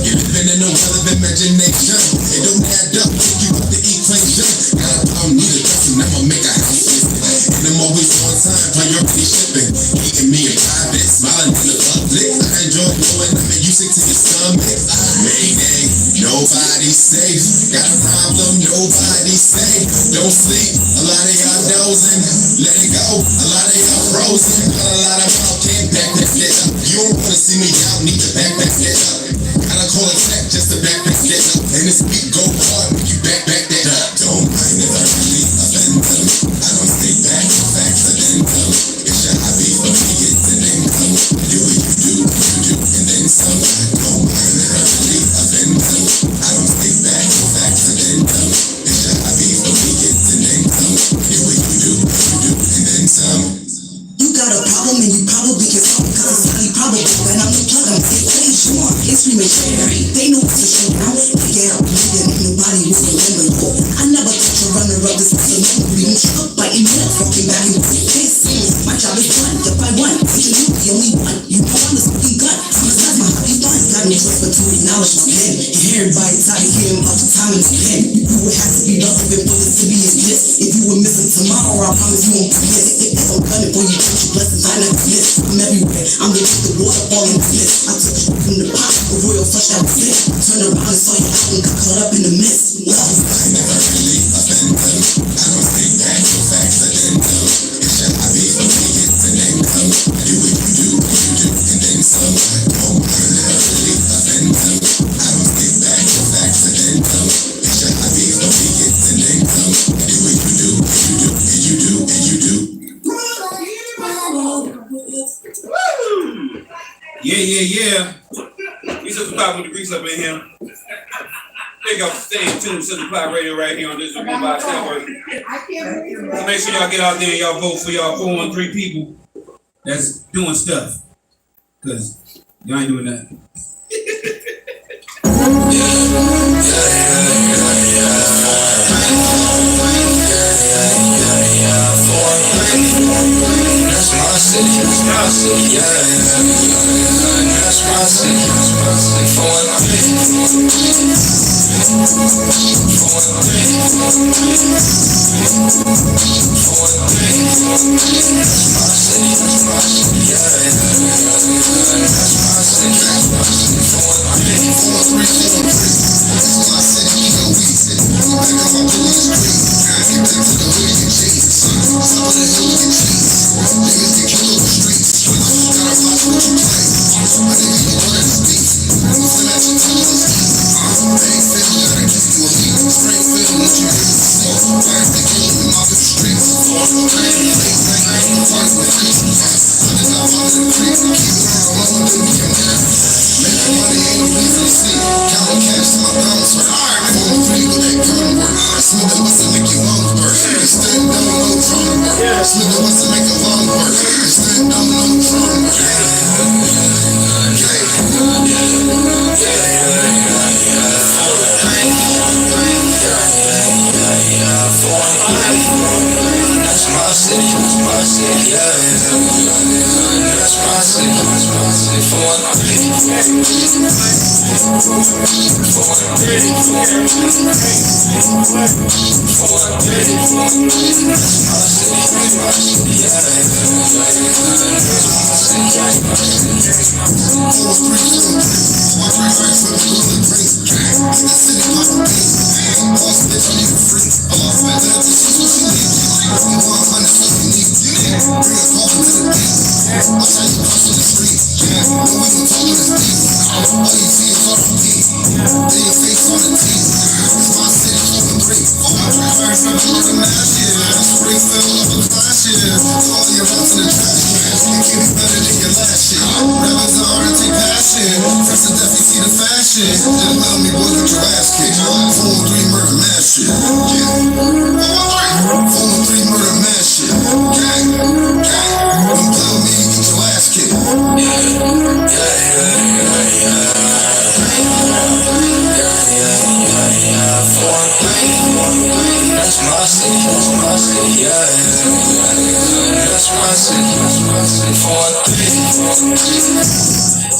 You're living in a world of imagination. It don't add up, you up the equation. Got a problem, need a dozen, I'ma make a house business. And I'm always on time, priority shipping. Eating me in private, smiling in the public. I enjoy knowing I'm music to your stomach. Mayday, nobody's safe. Got a problem, nobody's safe. Don't sleep, a lot of y'all dozing. Let it go, a lot of y'all frozen. A lot of y'all can't back that shit up. You don't wanna see me out, need to back that shit up. Gotta call a tech just to back that shit up. And this beat go hard when you back that up. Don't mind if I really offend them. I don't stay back for accidental. It's your hobby for me, it's an income. Do what you do, and then some. Don't mind if I really offend them. I don't stay back for accidental. It's your hobby for me, it's an income. Do what you do, and then some. You got a problem and you probably can solve it cause it's highly probable that I'm the plug. I'm the place you want. History may change. They know what's a showdown. They get out and nobody will remember you. I never touch a runner up this is a memory. I'm stuck biting nuts, walking back and forth. My job is done. If I won, it's you the only one. You want the smoking gun. I'm a that's my hobby fun. Got no choice but to acknowledge my pen. And everybody's tired of hearing about the time in the pen. You would have to be relevant for this to be a bliss. If you were missing tomorrow, I promise you won't forget. If I'm gunning for you, blessings I never miss. I'm everywhere. I'm the water falling in the mist. I took a from the pot, a royal flush that was lit. I turned around and saw you out and got caught up in the mist. Love. I never really offend them. I don't stay back for accidental. It's your hobby for me, it's an income. Do what you do, and then some. Don't mind if I really offend them. I don't stay back for accidental. It's your hobby for me, it's an income. Do what you do, and you do. Yeah. We just about with the grease up in here. Pick up, stay tuned to Sizzlepopradio right here on this Boombox Network. So make sure y'all get out there and y'all vote for y'all 413 people that's doing stuff. Cause y'all ain't doing nothing. That's my city, yeah. That's my city,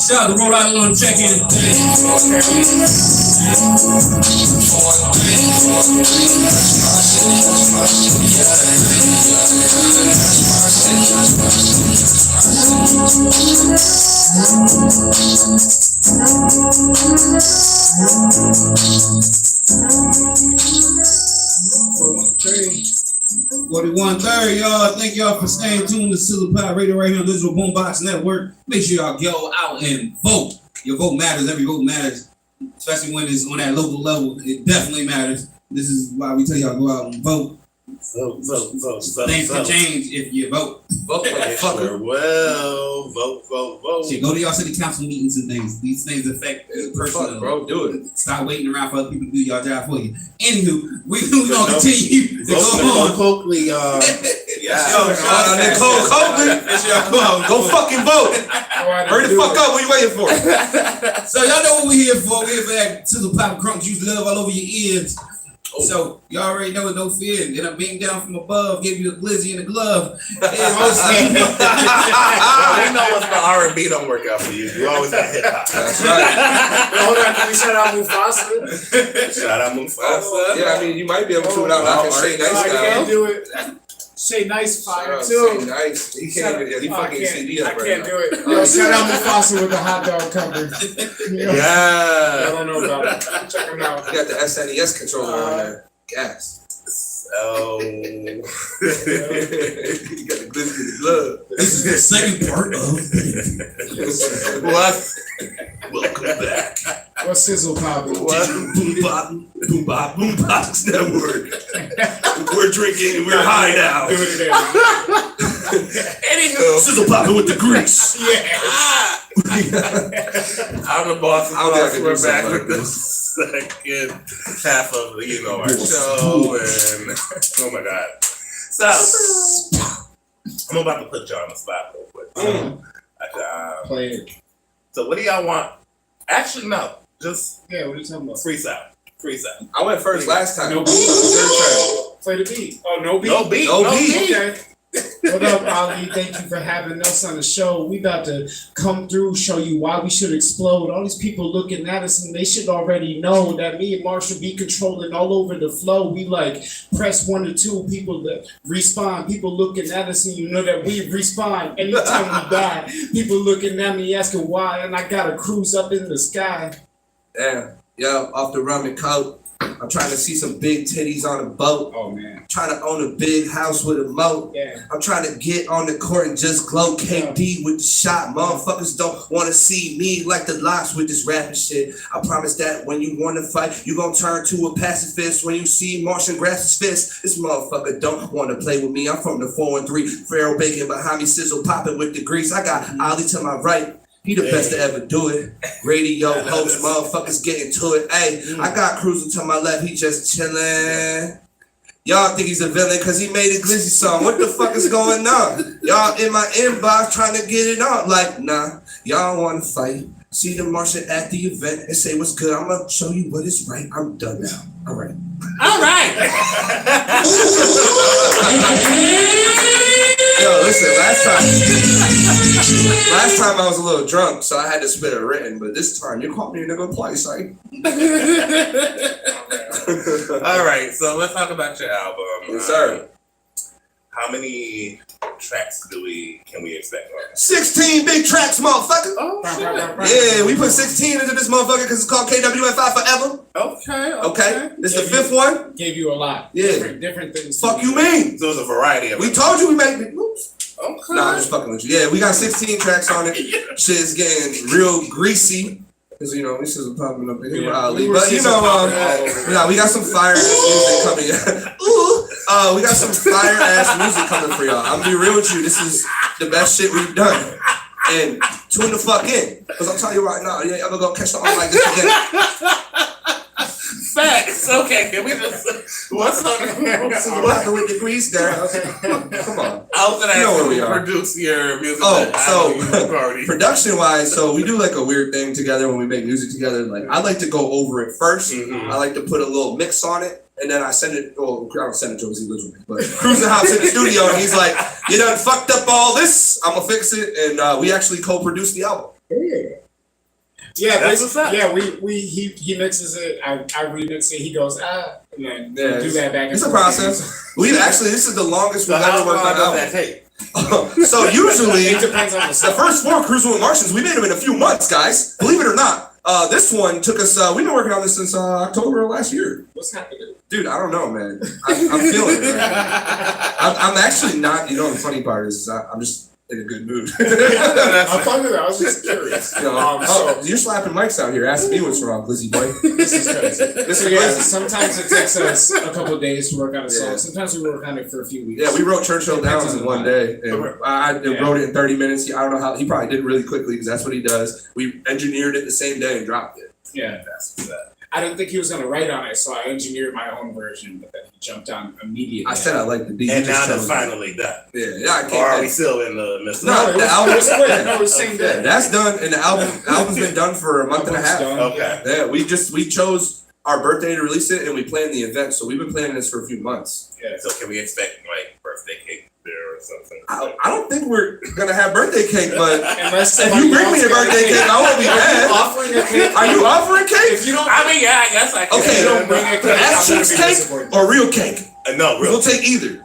Shout out to Rhode Island on check-in. Okay. 4130, y'all. Thank y'all for staying tuned to Sizzlepopradio right here on Digital Boombox Network. Make sure y'all go out and vote. Your vote matters. Every vote matters, especially when it's on that local level. It definitely matters. This is why we tell y'all go out and vote. Vote. Things can change if you vote. Vote, motherfucker. Well, vote. Shit, go to y'all city council meetings and things. These things affect personal. Bro, do it. Stop waiting around for other people to do y'all job for you. Anywho, we gonna continue to go on. Coakley, Yo, shout out Nicole Coakley. Go fucking vote. Hurry the fuck up. What you waiting for? So y'all know what we here for. We here for that Sizzle Pop Crunk juice love all over your ears. Oh. So y'all already know, no fear. Then I'm being down from above, give you a glizzy and a glove. We know if the R&B don't work out for you. You always got hip hop. That's right. Hold on, can we shout out Mufasa? Shout out Mufasa. Yeah, I mean, you might be able to without knocking Shay Nice I down. can't do it. Shay Nice fire too. Shay Nice. He can't even. He fucking CD up I right can't now. do it. Yo, shout out Mufasa with the hot dog cover. Yeah. I don't know about it. Check him out. He got the SNES controller on there. Gas. Oh. You got the glizzy in the glove. This is the second part of What? Welcome back. What's Sizzle Poppin'? Boombox Network. We're drinking. We're high now. Anywho, Sizzle Poppin' with the grease. Yeah. I'm the boss. We're back like with the second half of our show, and oh my god! So I'm about to put y'all on the spot real quick. Play it. So what do y'all want? Actually, no. Just what are you talking about? Freestyle. I went first last time. No beat. Play the beat. Oh, no beat. No beat. Okay. What up, Ali? Thank you for having us on the show. We about to come through, show you why we should explode. All these people looking at us, and they should already know that me and Marshall be controlling all over the flow. We like press 1 or 2, people that respond. People looking at us, and you know that we respond anytime we die. People looking at me asking why, and I got a cruise up in the sky. Damn. Yo, off the rum and coke. I'm trying to see some big titties on a boat. Oh man. I'm trying to own a big house with a moat. Yeah. I'm trying to get on the court and just glow. KD with the shot. Motherfuckers don't want to see me like the locks with this rapping shit. I promise that when you want to fight, you gon' turn to a pacifist. When you see Martian Grass's fist, this motherfucker don't want to play with me. I'm from the 4-3. Pharaohbacon behind me, sizzle popping with the grease. I got Ali to my right. He the best to ever do it. Radio host, motherfuckers getting to it. Hey, I got Cruiser to my left, he just chillin'. Y'all think he's a villain because he made a Glizzy song. What the fuck is going on? Y'all in my inbox trying to get it on. Like, nah, y'all want to fight. See the Martian at the event and say what's good. I'm going to show you what is right. I'm done now. All right. All right. Yo, listen, last time I was a little drunk, so I had to spit a written, but this time you caught me a nigga twice, right? All right, so let's talk about your album. Yes, sir. How many tracks can we expect? 16 big tracks, motherfucker. Oh, yeah, we put 16 into this motherfucker because it's called KWN5 Forever. Okay. This is the 5th one. Gave you a lot. Yeah. Different things. Fuck you mean? So it's a variety of We told you we made big moves. Okay. Nah, I'm just fucking with you. Yeah, we got 16 tracks on it. Shit's getting real greasy. Because, you know, we sizzle popping up in here with Ali. But, you know, we got some fire ass music coming. Ooh. We got some fire ass music coming for y'all. I'm gonna be real with you. This is the best shit we've done. And tune the fuck in. Because I'm telling you right now, you ain't ever gonna catch something like this again. Facts. Okay, can we just what's on with the grease there? Come on. I was gonna ask you to produce your music. Production wise, so we do like a weird thing together when we make music together. Like I like to go over it first. I like to put a little mix on it. And then I send it, well, I don't send it to him because he lives with me, but Cruising hops in the studio and he's like, you done fucked up all this, I'm gonna fix it. And we actually co-produced the album. Yeah, that's what's up. Yeah, he mixes it, I remix it, he goes, and then do that back and It's forth. a process. This is the longest we've ever worked on an album. So usually, it depends on the first 4 Cruising with Martians, we made them in a few months, guys. Believe it or not. This one took us, we've been working on this since October of last year. What's happening? Dude, I don't know, man. I'm feeling it. Right? I'm actually not, the funny part is I'm just in a good mood. I'm fine with that. I was just curious. You're slapping mics out here. Asking me what's wrong, Glizzy boy. This is crazy. Sometimes it takes us a couple of days to work on a song. Sometimes we work on it for a few weeks. Yeah, we wrote Churchill Downs in one day. And I wrote it in 30 minutes. I don't know how. He probably did it really quickly because that's what he does. We engineered it the same day and dropped it. Yeah, that's that. I didn't think he was going to write on it, so I engineered my own version, but then he jumped on immediately. I said I like the beat. And now it's finally done. Yeah, I can't. Or are we still in the midst of the album was quick. No, it was same day. That's done, and the album's been done for a month and a half. Okay. Yeah, we chose our birthday to release it, and we planned the event, so we've been planning this for a few months. Yeah. So can we expect like birthday cake there or something? I don't think we're gonna have birthday cake, but if you bring me a birthday cake, I won't be mad. Offering a cake? Are you offering cake? If you don't, I mean, yeah, I guess I can. Okay, if you don't bring a cake, ass cheeks cake or real cake? No, real. We'll take either.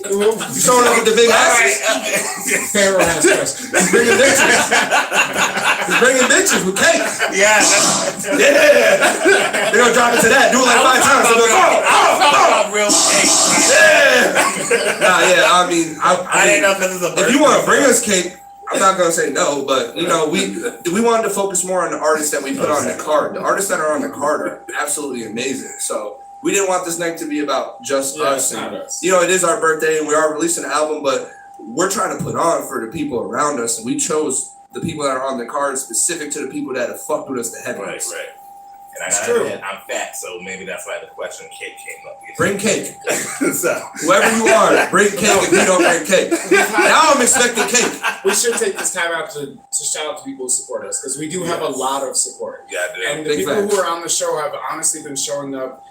You showing up with the big asses? Pharaoh has questions. He's bringing bitches with cake. Yeah. They're gonna drop it to that. Do it like 5 times. Real cake. Yeah. I mean, I didn't know because it's a birthday. If you want to bring us cake, I'm not gonna say no, but we wanted to focus more on the artists that we put on the card. The artists that are on the card are absolutely amazing. So we didn't want this night to be about just us. And, it is our birthday and we are releasing an album, but we're trying to put on for the people around us, and we chose the people that are on the card specific to the people that have fucked with us the heaviest. Right. And I gotta admit, I'm fat, so maybe that's why the question cake came up. Bring cake. So whoever you are, bring cake if you don't bring cake. Now I'm expecting cake. We should take this time out to shout out to people who support us, because we do have a lot of support. Yeah, I do. And the people who are on the show have honestly been showing up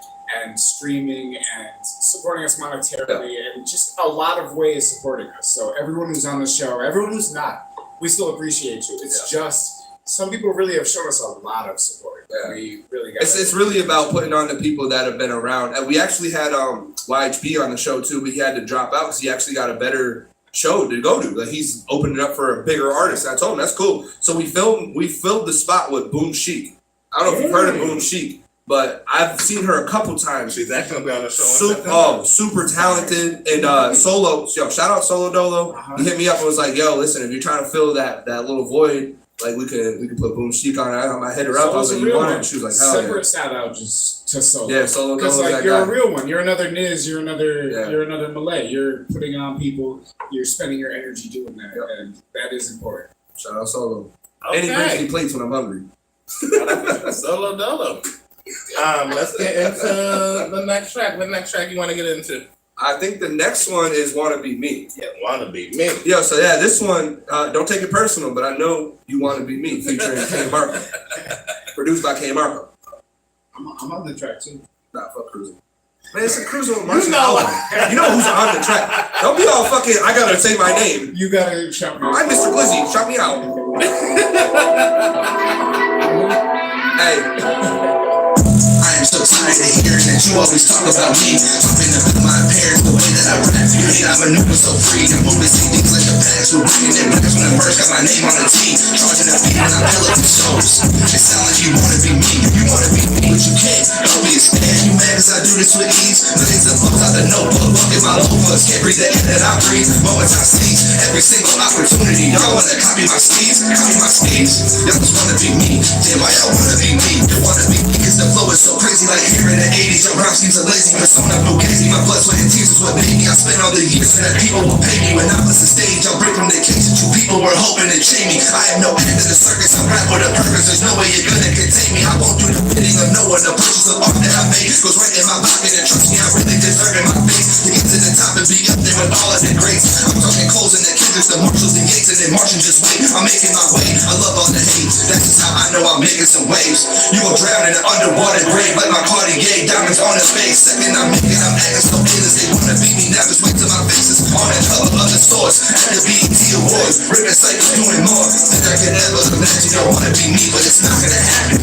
and streaming and supporting us monetarily and just a lot of ways supporting us. So everyone who's on the show, everyone who's not, we still appreciate you. It's just some people really have shown us a lot of support. Yeah. We really got it's really about putting on the people that have been around. And we actually had YHB on the show too, but he had to drop out because he actually got a better show to go to. Like he's opening up for a bigger artist. I told him that's cool. So we filled the spot with Boom Chic. I don't know if you've heard of Boom Chic, but I've seen her a couple times. She's actually gonna be on the show. Super talented and Solo. Yo, shout out Solo Dolo. He hit me up and was like, "Yo, listen, if you're trying to fill that little void, like we could put Boom Chic on it." I hit her up. I was like, "You want it?" She was like, "Hell yeah." Separate shout out just to Solo. Yeah, Solo Dolo. Because like you're a real one. You're another Niz. You're Yeah. another Malay. You're putting it on people. You're spending your energy doing that, and that is important. Shout out Solo. Okay. And he brings me plates when I'm hungry. Solo Dolo. Let's get into the next track. What next track you want to get into? I think the next one is "Wanna Be Me." Yeah, "Wanna Be Me." Yo, so yeah, this one, don't take it personal, but I know you wanna be me, featuring K Marco, produced by K Marco. I'm on the track too. Nah, fuck cruising. Man, it's a cruising with Martin. You know who's on the track. Don't be all fucking, I gotta say my name. You gotta shout me out. I'm Mr. Glizzy, shout me out. Hey. I am so tired of hearing that you always talk about me. Talking about my parents, the way that I rap. You hate I maneuver so free. I'm moving CDs like the past. We're bringing it back when the first got my name on the team. Charging the beat when I fill up the shows. It sound like you wanna be me. You wanna be me, but you can't. Don't be a stand. You mad cause I do this with ease. Millions of bucks out the notebook. Bucket my loafers. Can't breathe the air that I breathe. Moments I seize. Every single opportunity. Y'all wanna copy my schemes. Copy my schemes. Y'all just wanna be me. Damn, why y'all wanna be me? You wanna be me cause the flow is so crazy like here in the 80s. Your rhyme schemes are lazy, persona fugazi. My blood, sweat, and tears is what made me. I spent all the years so that people will pay me. When I was the stage, I'll break from the cage that you people were hoping to chain me. I am no end to the circus, I rap with a purpose. There's no way you're gonna contain me. I won't do the bidding of no one. The purchase of art that I made goes right in my pocket. And trust me, I really deserve it. My face to get to the top and be up there with all of the greats. I'm talking Coles and the Kendricks, the Marshalls and Yates, and then marching just wait. I'm making my way. I love all the hate. That's just how I know I'm making some waves. You will drown in an underwater grave like my Cartier. Diamonds on his face. Second I'm making, I'm acting so fearless. They wanna beat me now. Just wait till my face is on the cover of the source. At the BET Awards, ripping cycles doing more than I could ever imagine. Don't wanna be me, but it's not gonna happen.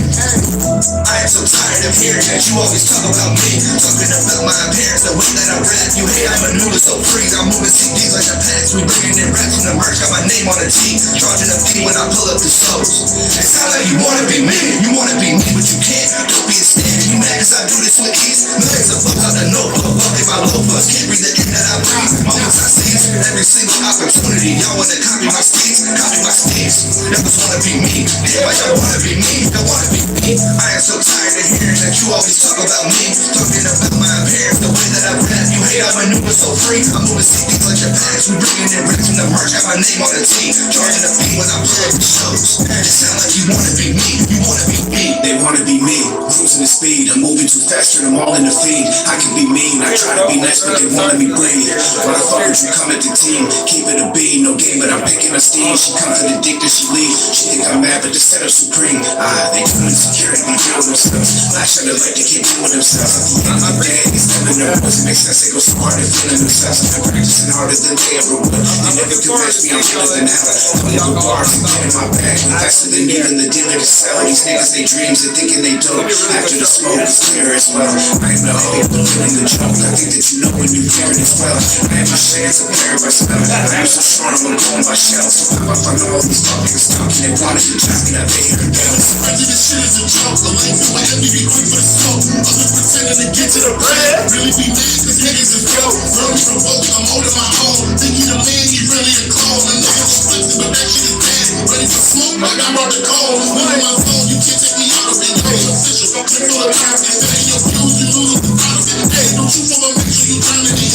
I am so tired of hearing that you always talk about me. Talking about my appearance, the way that I rap. You hate I maneuver so free. I'm moving CDs like the past. We bringing in raps from the merch. Got my name on the tee. Charging a fee when I pull up the shows. It sounds like you wanna be me. You wanna be me, but you can't. Don't be a stand. You mad cause I do this with ease. Millions of bucks out the notebook. Bucket my loafers. Can't breathe the air that I breathe. Moments I seize. Every single opportunity. Y'all wanna copy my schemes. Copy my schemes. Y'all just wanna be me. Damn, why y'all wanna be me? Y'all wanna be me. I am so tired of hearing that you always talk about me. Talking about my appearance, the way that I rap. You hate I maneuver so free. I'm moving CDs like your past. We bringing in raps from the merch. Got my name on the team. Charging a fee when I pull up the shows. It sound like you wanna be me. You wanna be me. They wanna be me. Cruising the speed. I'm moving too fast. Turn them all in the feed. I can be mean. I try to be nice, but they wanna be bleed. When I fuck with you, come at the team. Keep it a beat. No game, but I'm picking a steam. She comes to the dick, then she leaves. She think I'm mad, but the setup's supreme. They too insecure to be doing themselves. Flash on the light, they keep doing themselves. I'm dead, he's never know. Doesn't make sense, they go so hard, they're feeling themselves. I've been practicing harder than they ever would. They never can match me, I'm better than ever. Coming up with bars and getting my bag. Faster than even the dealer to sell. These niggas, they dreams, they're thinking they dope. After the smoke is clear as well. I am the hope, I'm feeling the joke. I think that you know when you're hearing as well. I am my chance of wearing my spell. I am so short, I'm gonna go on my shell. So pop up on all these fucking talking. They wanted to jack me, I pay her bills. This shit is a joke. The life is like me, be quick for the smoke. Others pretending to get to the bread. Really be mad cause niggas is broke. Learn from both, I'm holding my own. Think you the man, you really a clone. The niggas is flexing, but that shit is dead. Ready for smoke like I brought the cold. When in my zone, you can't take me out of it. Yo, official. Don't click on the times, they say your views, you lose the out of it. Hey, don't you wanna make sure you turn it in.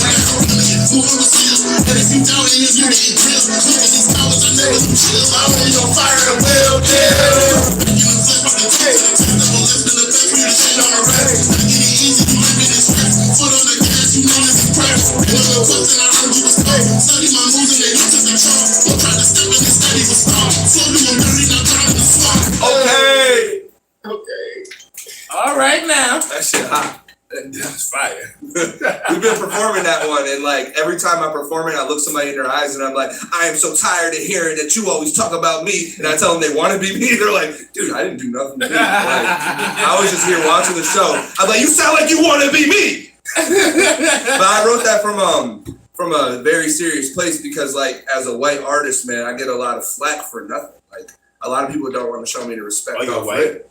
Move on the seal. And if you doubt it, you're getting drilled. Clicking these collars, I never some chills. I only on fire and will deal. You know, flip on the tape. Double lift in the back, for you to shit on the rack. I get it easy, you live in this stress. Foot on the gas, you know this is press. You know the fuck that I heard you was slow. Study my moves and they look to control. Don't try to step in this steady was strong. Slow doing dirty, not trying to swap. Okay. All right now. That shit hot. That's fire. We've been performing that one, and like every time I perform it, I look somebody in their eyes and I'm like, I am so tired of hearing that you always talk about me. And I tell them they want to be me. They're like, dude, I didn't do nothing to you. Like, I was just here watching the show. I'm like, you sound like you want to be me. But I wrote that from a very serious place because, like, as a white artist, man, I get a lot of flack for nothing. Like, a lot of people don't want to show me the respect. Oh, you're white?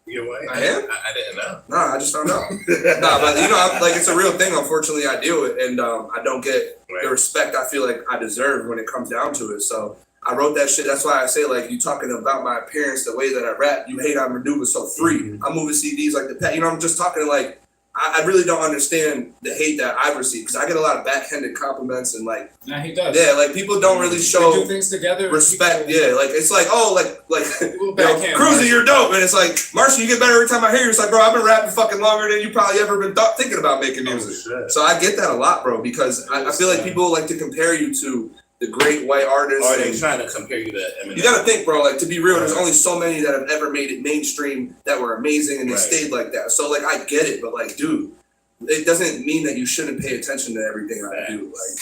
You're white? I am? I didn't know. Nah, I just found out. Nah, but you know, like it's a real thing. Unfortunately, I deal with it, and I don't get the respect I feel like I deserve when it comes down to it. So I wrote that shit. That's why I say, like, you talking about my appearance, the way that I rap, you hate on maneuver so free. I'm moving CDs like the pet. You know, I'm just talking like, I really don't understand the hate that I've received because I get a lot of backhanded compliments and like, nah, he does. Yeah, like people don't really show do things together. Respect. Yeah, like it's like, oh, like Cruiser, you're dope, and it's like Marshall, you get better every time I hear you. It's like, bro, I've been rapping fucking longer than you probably ever been thinking about making music. So I get that a lot, bro, because I feel like people like to compare you to the great white artists. Or they trying to compare you to Eminem. You gotta think, bro, like to be real, there's only so many that have ever made it mainstream that were amazing and they stayed like that. So like I get it, but like, dude, it doesn't mean that you shouldn't pay attention to everything I do. Like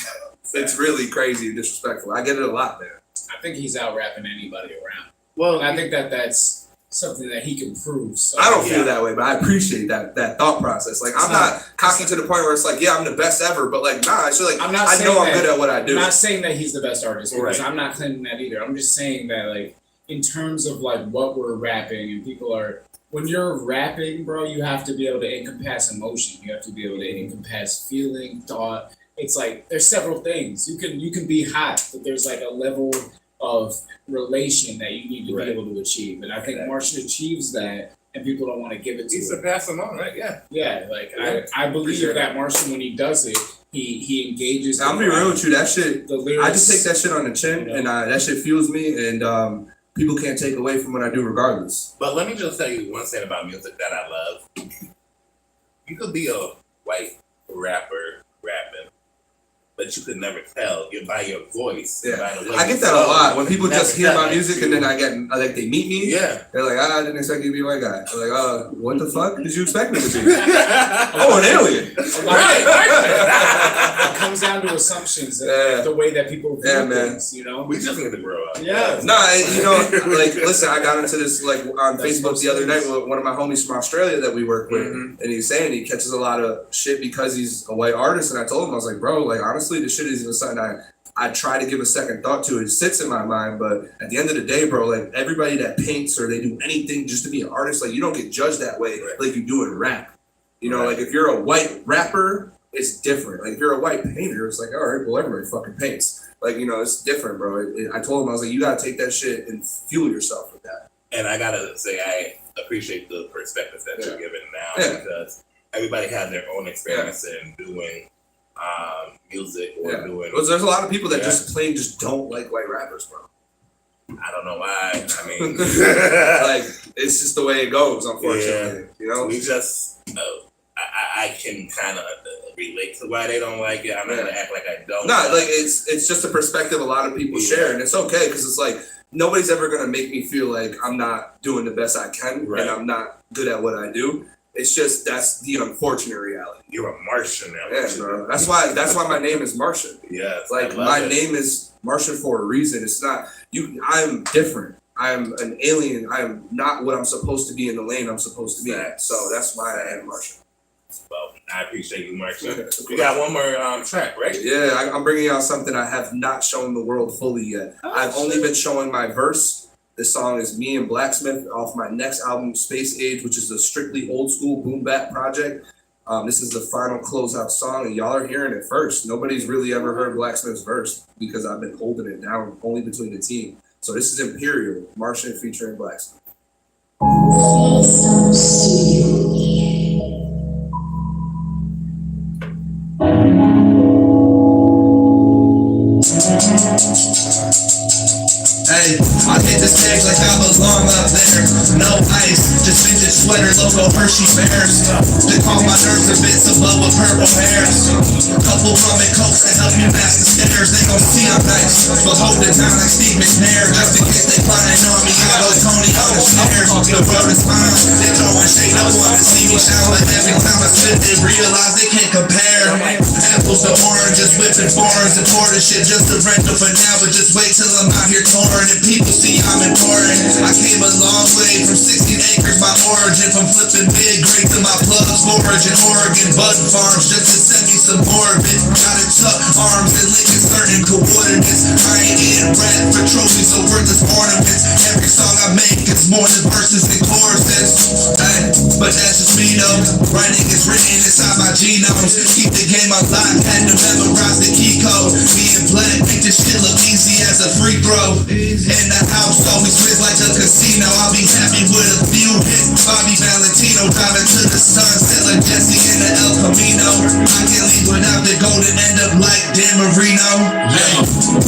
it's really crazy and disrespectful. I get it a lot, man. I think he's out rapping anybody around. Well, and I think that's something that he can prove. So I don't feel that way, but I appreciate that thought process. Like I'm not cocky to the point where it's like, yeah, I'm the best ever, but like, nah, it's just like I know I'm good at what I do. I'm not saying that he's the best artist because I'm not claiming that either. I'm just saying that like in terms of like what we're rapping and people are. When you're rapping, bro, you have to be able to encompass emotion. You have to be able to encompass feeling, thought. It's like there's several things. You can be hot, but there's like a level of relation that you need to be able to achieve. And I think Martian achieves that, and people don't want to give it to him. He surpassed him on, right? Yeah. Yeah, like I believe that Martian, when he does it, he engages. I'll be real with you. That shit, I just take that shit on the chin, and that shit fuels me, and people can't take away from what I do regardless. But let me just tell you one thing about music that I love. You could be a white rapper rapping, but you could never tell by your voice. Yeah, by the way I get that a lot. When people just hear my music and then I get like they meet me. Yeah, they're like, I didn't expect you to be a white guy. I'm like, what the fuck did you expect me to be? Oh, an alien. It comes down to assumptions and the way that people view things. You know, we just need to grow up. Yeah. No, you know, like listen, I got into this like on Facebook the other night with one of my homies from Australia that we work with, and he's saying he catches a lot of shit because he's a white artist, and I told him, I was like, bro, like honestly, this shit isn't something I try to give a second thought to. It sits in my mind, but at the end of the day, bro, like everybody that paints or they do anything just to be an artist, like you don't get judged that way like you do in rap. You know, like if you're a white rapper, it's different. Like if you're a white painter, it's like, all right, well, everybody fucking paints. Like, you know, it's different, bro. I told him, I was like, you gotta take that shit and fuel yourself with that. And I gotta say, I appreciate the perspective that you're giving now because everybody has their own experience in doing music or doing. Well, there's a lot of people that just plain just don't like white rappers, bro. I don't know why. I mean, like it's just the way it goes, unfortunately. You know, we just. I can kind of relate to why they don't like it. I'm not gonna act like I don't. No, like it's just a perspective a lot of people share, and it's okay because it's like nobody's ever gonna make me feel like I'm not doing the best I can and I'm not good at what I do. It's just that's the unfortunate reality. You're a Martian now. Yeah, bro. That's why my name is Martian. Yeah, like my name is Martian for a reason. It's not you. I'm different. I'm an alien. I'm not what I'm supposed to be in the lane I'm supposed to be in. So that's why I am Martian. Well, I appreciate you, Martian. We got one more track, right? Yeah, I'm bringing out something I have not shown the world fully yet. I've only been showing my verse. This song is me and Blacksmith off my next album, Space Age, which is a strictly old school boom bap project. This is the final closeout song, and y'all are hearing it first. Nobody's really ever heard Blacksmith's verse because I've been holding it down only between the team. So this is Imperial, Martian featuring Blacksmith. Hey, I hit the stage like I belong up there. No ice, just vintage sweater, logo Hershey Bears. They call my nerves a bit above with purple hairs. Couple rum and cokes to help me mask the stairs. They gon' see I'm nice, but hold it down like Steve McNair. Just in case they plotting on me, I go Tony on the stairs. The world is mine, they throwing shade, no one to see me shine. But every time I spit, they realize they can't compare. Apples to oranges, whipping foreigns and pouring shit just to rent for now. But just wait till I'm out here touring and people see I'm important. I came a long way from 16 acres, my origin. From flipping big grapes to my plugs, forage in Oregon. Bud farms just to send me some more of it. Gotta tuck arms and link in certain coordinates. I ain't in rap for trophies or worthless ornaments. Every song I make is more than verses and choruses. artist. Hey, but that's just me though. Writing is written inside my genomes. Keep the game alive, had to memorize the key code. Being black make this shit look easy as a free throw. In the house, always feels like a casino. I'll be happy with a few hits. Bobby Valentino driving to the sun, selling Jesse in the El Camino. I can leave without the golden end up like Dan Marino. Yo,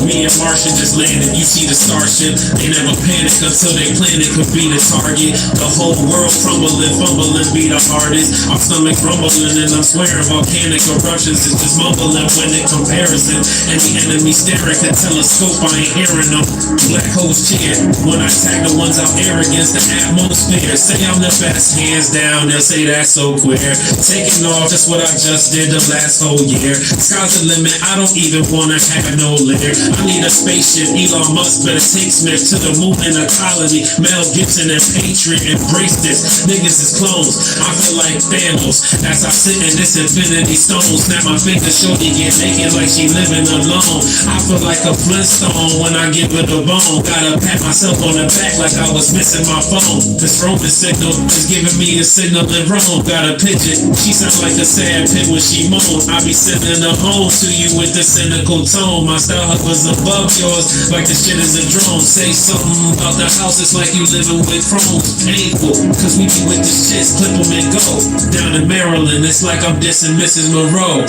me and Martian just landed. You see the starship. They never panic until they planet could be the target. The whole world crumbling, fumbling, be the hardest. Our stomach rumbling and I'm swearing volcanic eruptions is just mumbling when in comparison. And the enemy staring at telescope, I ain't hearing them. Black holes cheer when I tag the ones out arrogance, the atmosphere. Say I'm the best, hands down, they'll say that's so queer. Taking off, that's what I just did the last whole year. Sky's the limit, I don't even wanna have no lair. I need a spaceship, Elon Musk better take Smith to the moon in a colony. Mel Gibson and Patriot, embrace this. Niggas is clones, I feel like Thanos as I sit in this infinity stone. Snap my fingers, shorty get naked like she living alone. I feel like a Flintstone when I give it a bone. Gotta pat myself on the back like I was missing my phone. This Roman signal is giving me a signal in Rome. Got a pigeon, she sounds like a sad pit when she moan. I be sending her home to you with the cynical tone. My style hovers above yours like the shit is a drone. Say something about the house, it's like you living with chrome. Painful, cause we be with the shits, clip them and go. Down in Maryland, it's like I'm dissing Mrs. Monroe.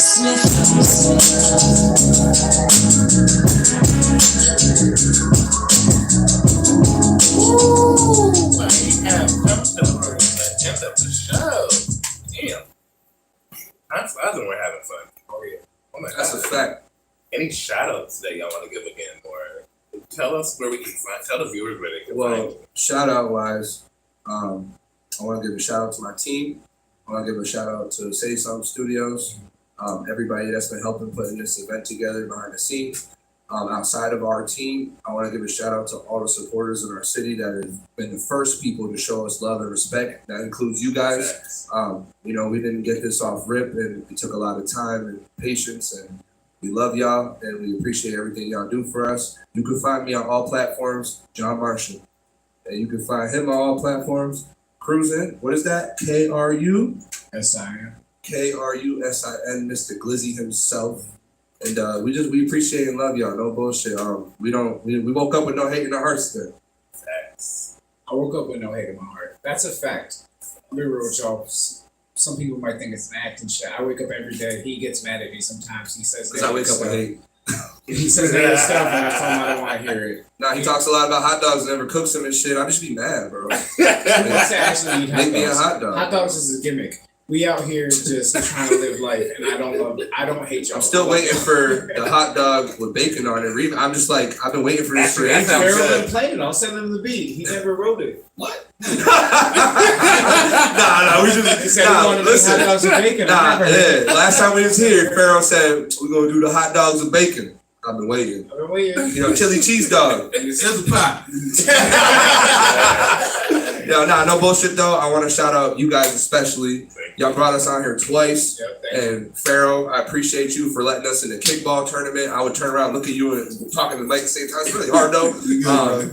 Ooh, I have come to the end of the show. Damn. I'm surprised we're having fun. Oh, yeah. Oh, my God. That's a fact. Any shout outs that y'all want to give again? Or tell us where we can find, tell the viewers where they can find you. Shout out wise, I want to give a shout out to my team. I want to give a shout out to Say Something Studios. Everybody that's been helping putting this event together behind the scenes. Outside of our team, I want to give a shout out to all the supporters in our city that have been the first people to show us love and respect. That includes you guys. You know, we didn't get this off rip, and it took a lot of time and patience, and we love y'all, and we appreciate everything y'all do for us. You can find me on all platforms, John Marshall. And you can find him on all platforms, Cruisin'. What is that? K-R-U-S-I-N. K-R-U-S-I-N, Mr. Glizzy himself. And we appreciate and love y'all. No bullshit. We woke up with no hate in our hearts today. Facts. I woke up with no hate in my heart. That's a fact. I'll be real with y'all. Some people might think it's an acting shit. I wake up every day. He gets mad at me sometimes. He says I wake up with hate. He says that stuff, and I tell him I don't want to hear it. Nah, he talks a lot about hot dogs and never cooks them and shit. I just be mad, bro. He wants to actually eat hot dogs. Make me a hot dog. Hot dogs is a gimmick. We out here just trying to live life, and I don't hate y'all. I'm still waiting for the hot dog with bacon on it. I'm just like, I've been waiting for this for ages. Pharaoh played it. I'll send him the beat. He never wrote it. What? We just said we wanted hot dogs with bacon. Last time we was here, Pharaoh said we're gonna do the hot dogs with bacon. I've been waiting. You know, chili cheese dog. Sizzle pop. Yo, no bullshit though. I want to shout out you guys especially. Y'all brought us on here twice. And Pharaoh, I appreciate you for letting us in the kickball tournament. I would turn around and look at you and talking to Mike at the same time. It's really hard though. You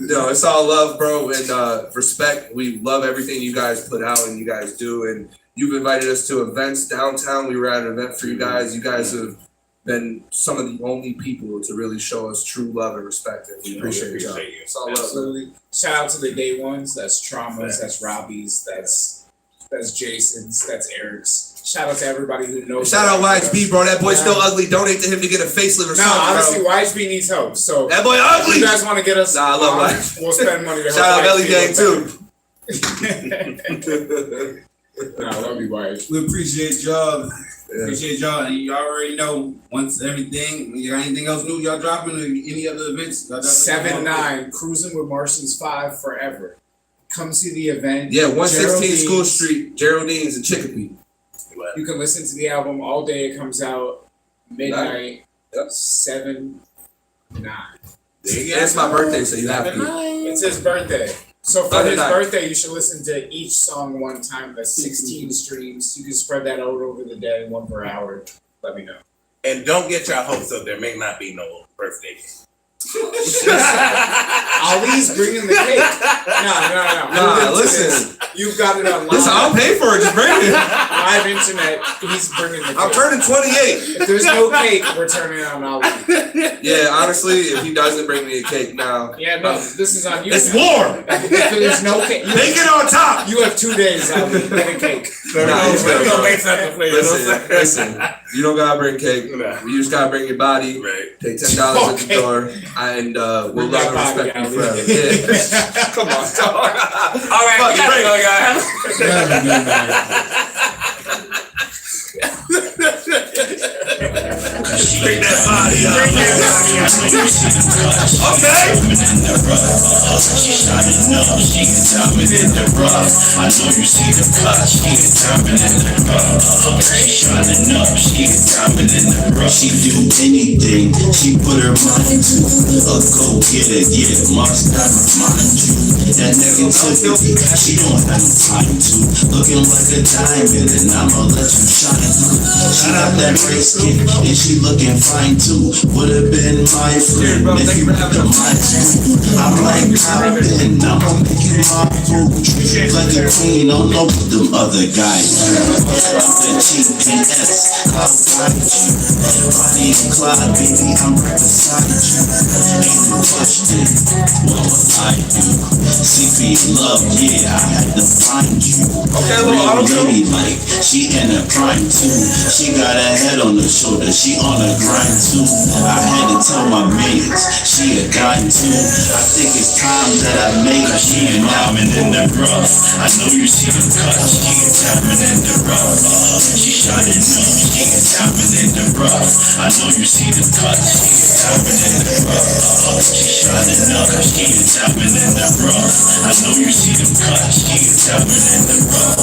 know, it's all love, bro, and respect. We love everything you guys put out and you guys do. And you've invited us to events downtown. We were at an event for you guys. You guys have been some of the only people to really show us true love and respect, and we appreciate y'all. It's all love. Absolutely. Shout out to the day ones. That's Traumas. That's Robbie's. That's Jason's. That's Eric's. Shout out to everybody who knows. Shout out YHB, bro. That boy's still ugly. Donate to him to get a facelift or something. No, honestly, YHB needs help. So that boy ugly. If you guys want to get us? Nah, I love YHB. We'll spend money to help. Shout out Belly Gang too. Nah, I love you, YHB. We appreciate y'all. Appreciate y'all, and you already know once everything. You got anything else new y'all dropping or any other events? 7-9 Cruising with Martians 5 forever. Come see the event. Yeah, 116 School Street, Geraldine's in Chicopee. You can listen to the album all day. It comes out midnight. 7-9. It's my birthday, so you have to. It's his birthday. So for his birthday, you should listen to each song one time. That's 16 streams. You can spread that out over the day, 1 per hour. Let me know. And don't get your hopes up. There may not be no birthday. Ali's bringing the cake. No. Listen. You've got it on live. Listen, I'll pay for it. Just bring it. Live internet. He's bringing the cake. I'm turning 28. If there's no cake, we're turning on Ali. Yeah, honestly, if he doesn't bring me a cake now. Yeah, no, this is on you. It's warm. If there's no cake. Bake it on top. You have 2 days, Ali. Get a cake. Listen. You don't gotta bring cake. You just gotta bring your body. Right. Take $10 at the door, and we'll love and respect you forever. Yeah. Come on, dog. All right, we gotta go, guys. Bring that body up. Okay. She shining up, she is diamond in the rough. I know you see the cut, she is diamond in the rough. She shining up, she is diamond in the rough. She do anything, she put her mind to. A go get it, yeah, must not remind you. That negativity, she don't have no time to. Looking like a diamond, and I'ma let you shine through. She got that red skin, and she looking fine too. Would've been my friend if you had the mind to. I'm like, I've been, I'ma make you my food. Treat you like a queen, don't know what them other guys do. I'm the GPS, I'll guide you. Bonnie and Clyde, baby, I'm right beside you. Ain't no question, what would I do? See for your love, yeah, I had to find you. Real lady like, she in her prime too. She got her head on her shoulder, she on her grind too. I had to tell my mates, she a dime too. I think it's time that I make her. She a diamond in the rough. I know you see the cut, she a diamond in the rough. She shining up, she a diamond in the rough. I know you see the cut, she a diamond in the rough. She shining up, she a diamond in the rough. I know you see the cut, she a diamond in the rough.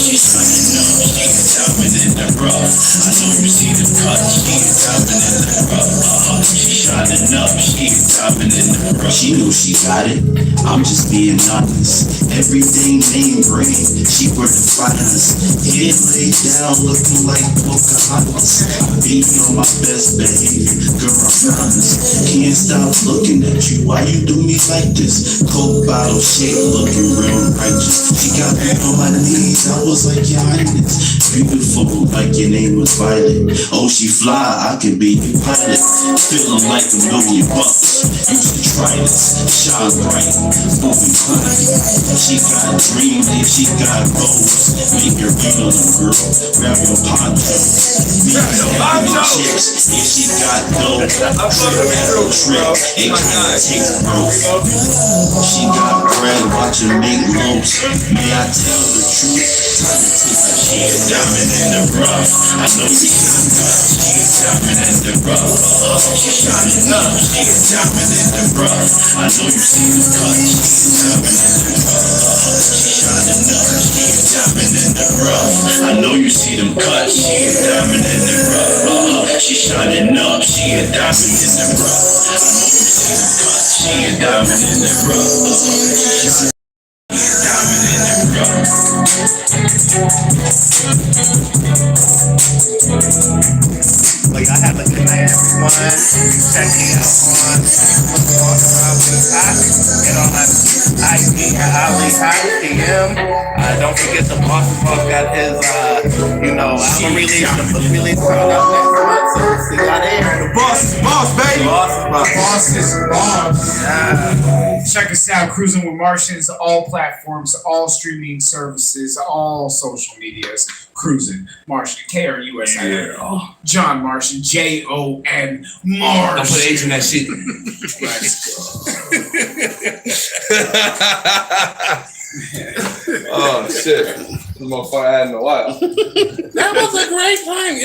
She shining up, she a diamond in the rough. I know you see the cut, she a diamond in the rough. She shining up, she a diamond in the rough. She knew she got it, I'm just being honest. Everything name brand, she worth the finest. Head laid down, looking like Pocahontas. I be on my best behavior, girl, I'm honest. Can't stop looking at you, why you do me like this? Coke bottle shake, looking real righteous. She got me on my knees, I was like, your highness. Beautiful, like your name was Violet. Oh, she fly, I can be your pilot. Feeling like $1 million. You should try this, shine bright, moving quick. She got dreams and she got goals. Make her beat on them, girl. Grab your poncho. Meet your chicks, and she got dope. Trick, trick, and can't take growth. She got bread, watch her make loaves. May I tell the truth? Time to take a She a diamond in the rough. I know you see the cut, she a diamond in the rough. She shining up, she a diamond in the rough. I know you see the cut, she a diamond in the rough. She shining up, she a diamond in the rough. I know you see them cuts, she a diamond in the rough. She shining up, she a diamond in the rough. I know you see them cuts, she a diamond in the rough. Diamond in the rough. Like I have a good night, everyone. Check me out on Boombox and on IG at Ali&Pharaoh. Don't forget the Boss got his album release coming up next month. So see y'all there. The boss is boss, baby. Boss is boss. Yeah. Check us out, Cruising with Martians, all platforms, all streaming services, all social medias. Cruising Martian, KRUSIN. Yeah. John Martian, JON Martian. Don't put H in that shit. Oh shit. This motherfucker I had in a while. That was a great time.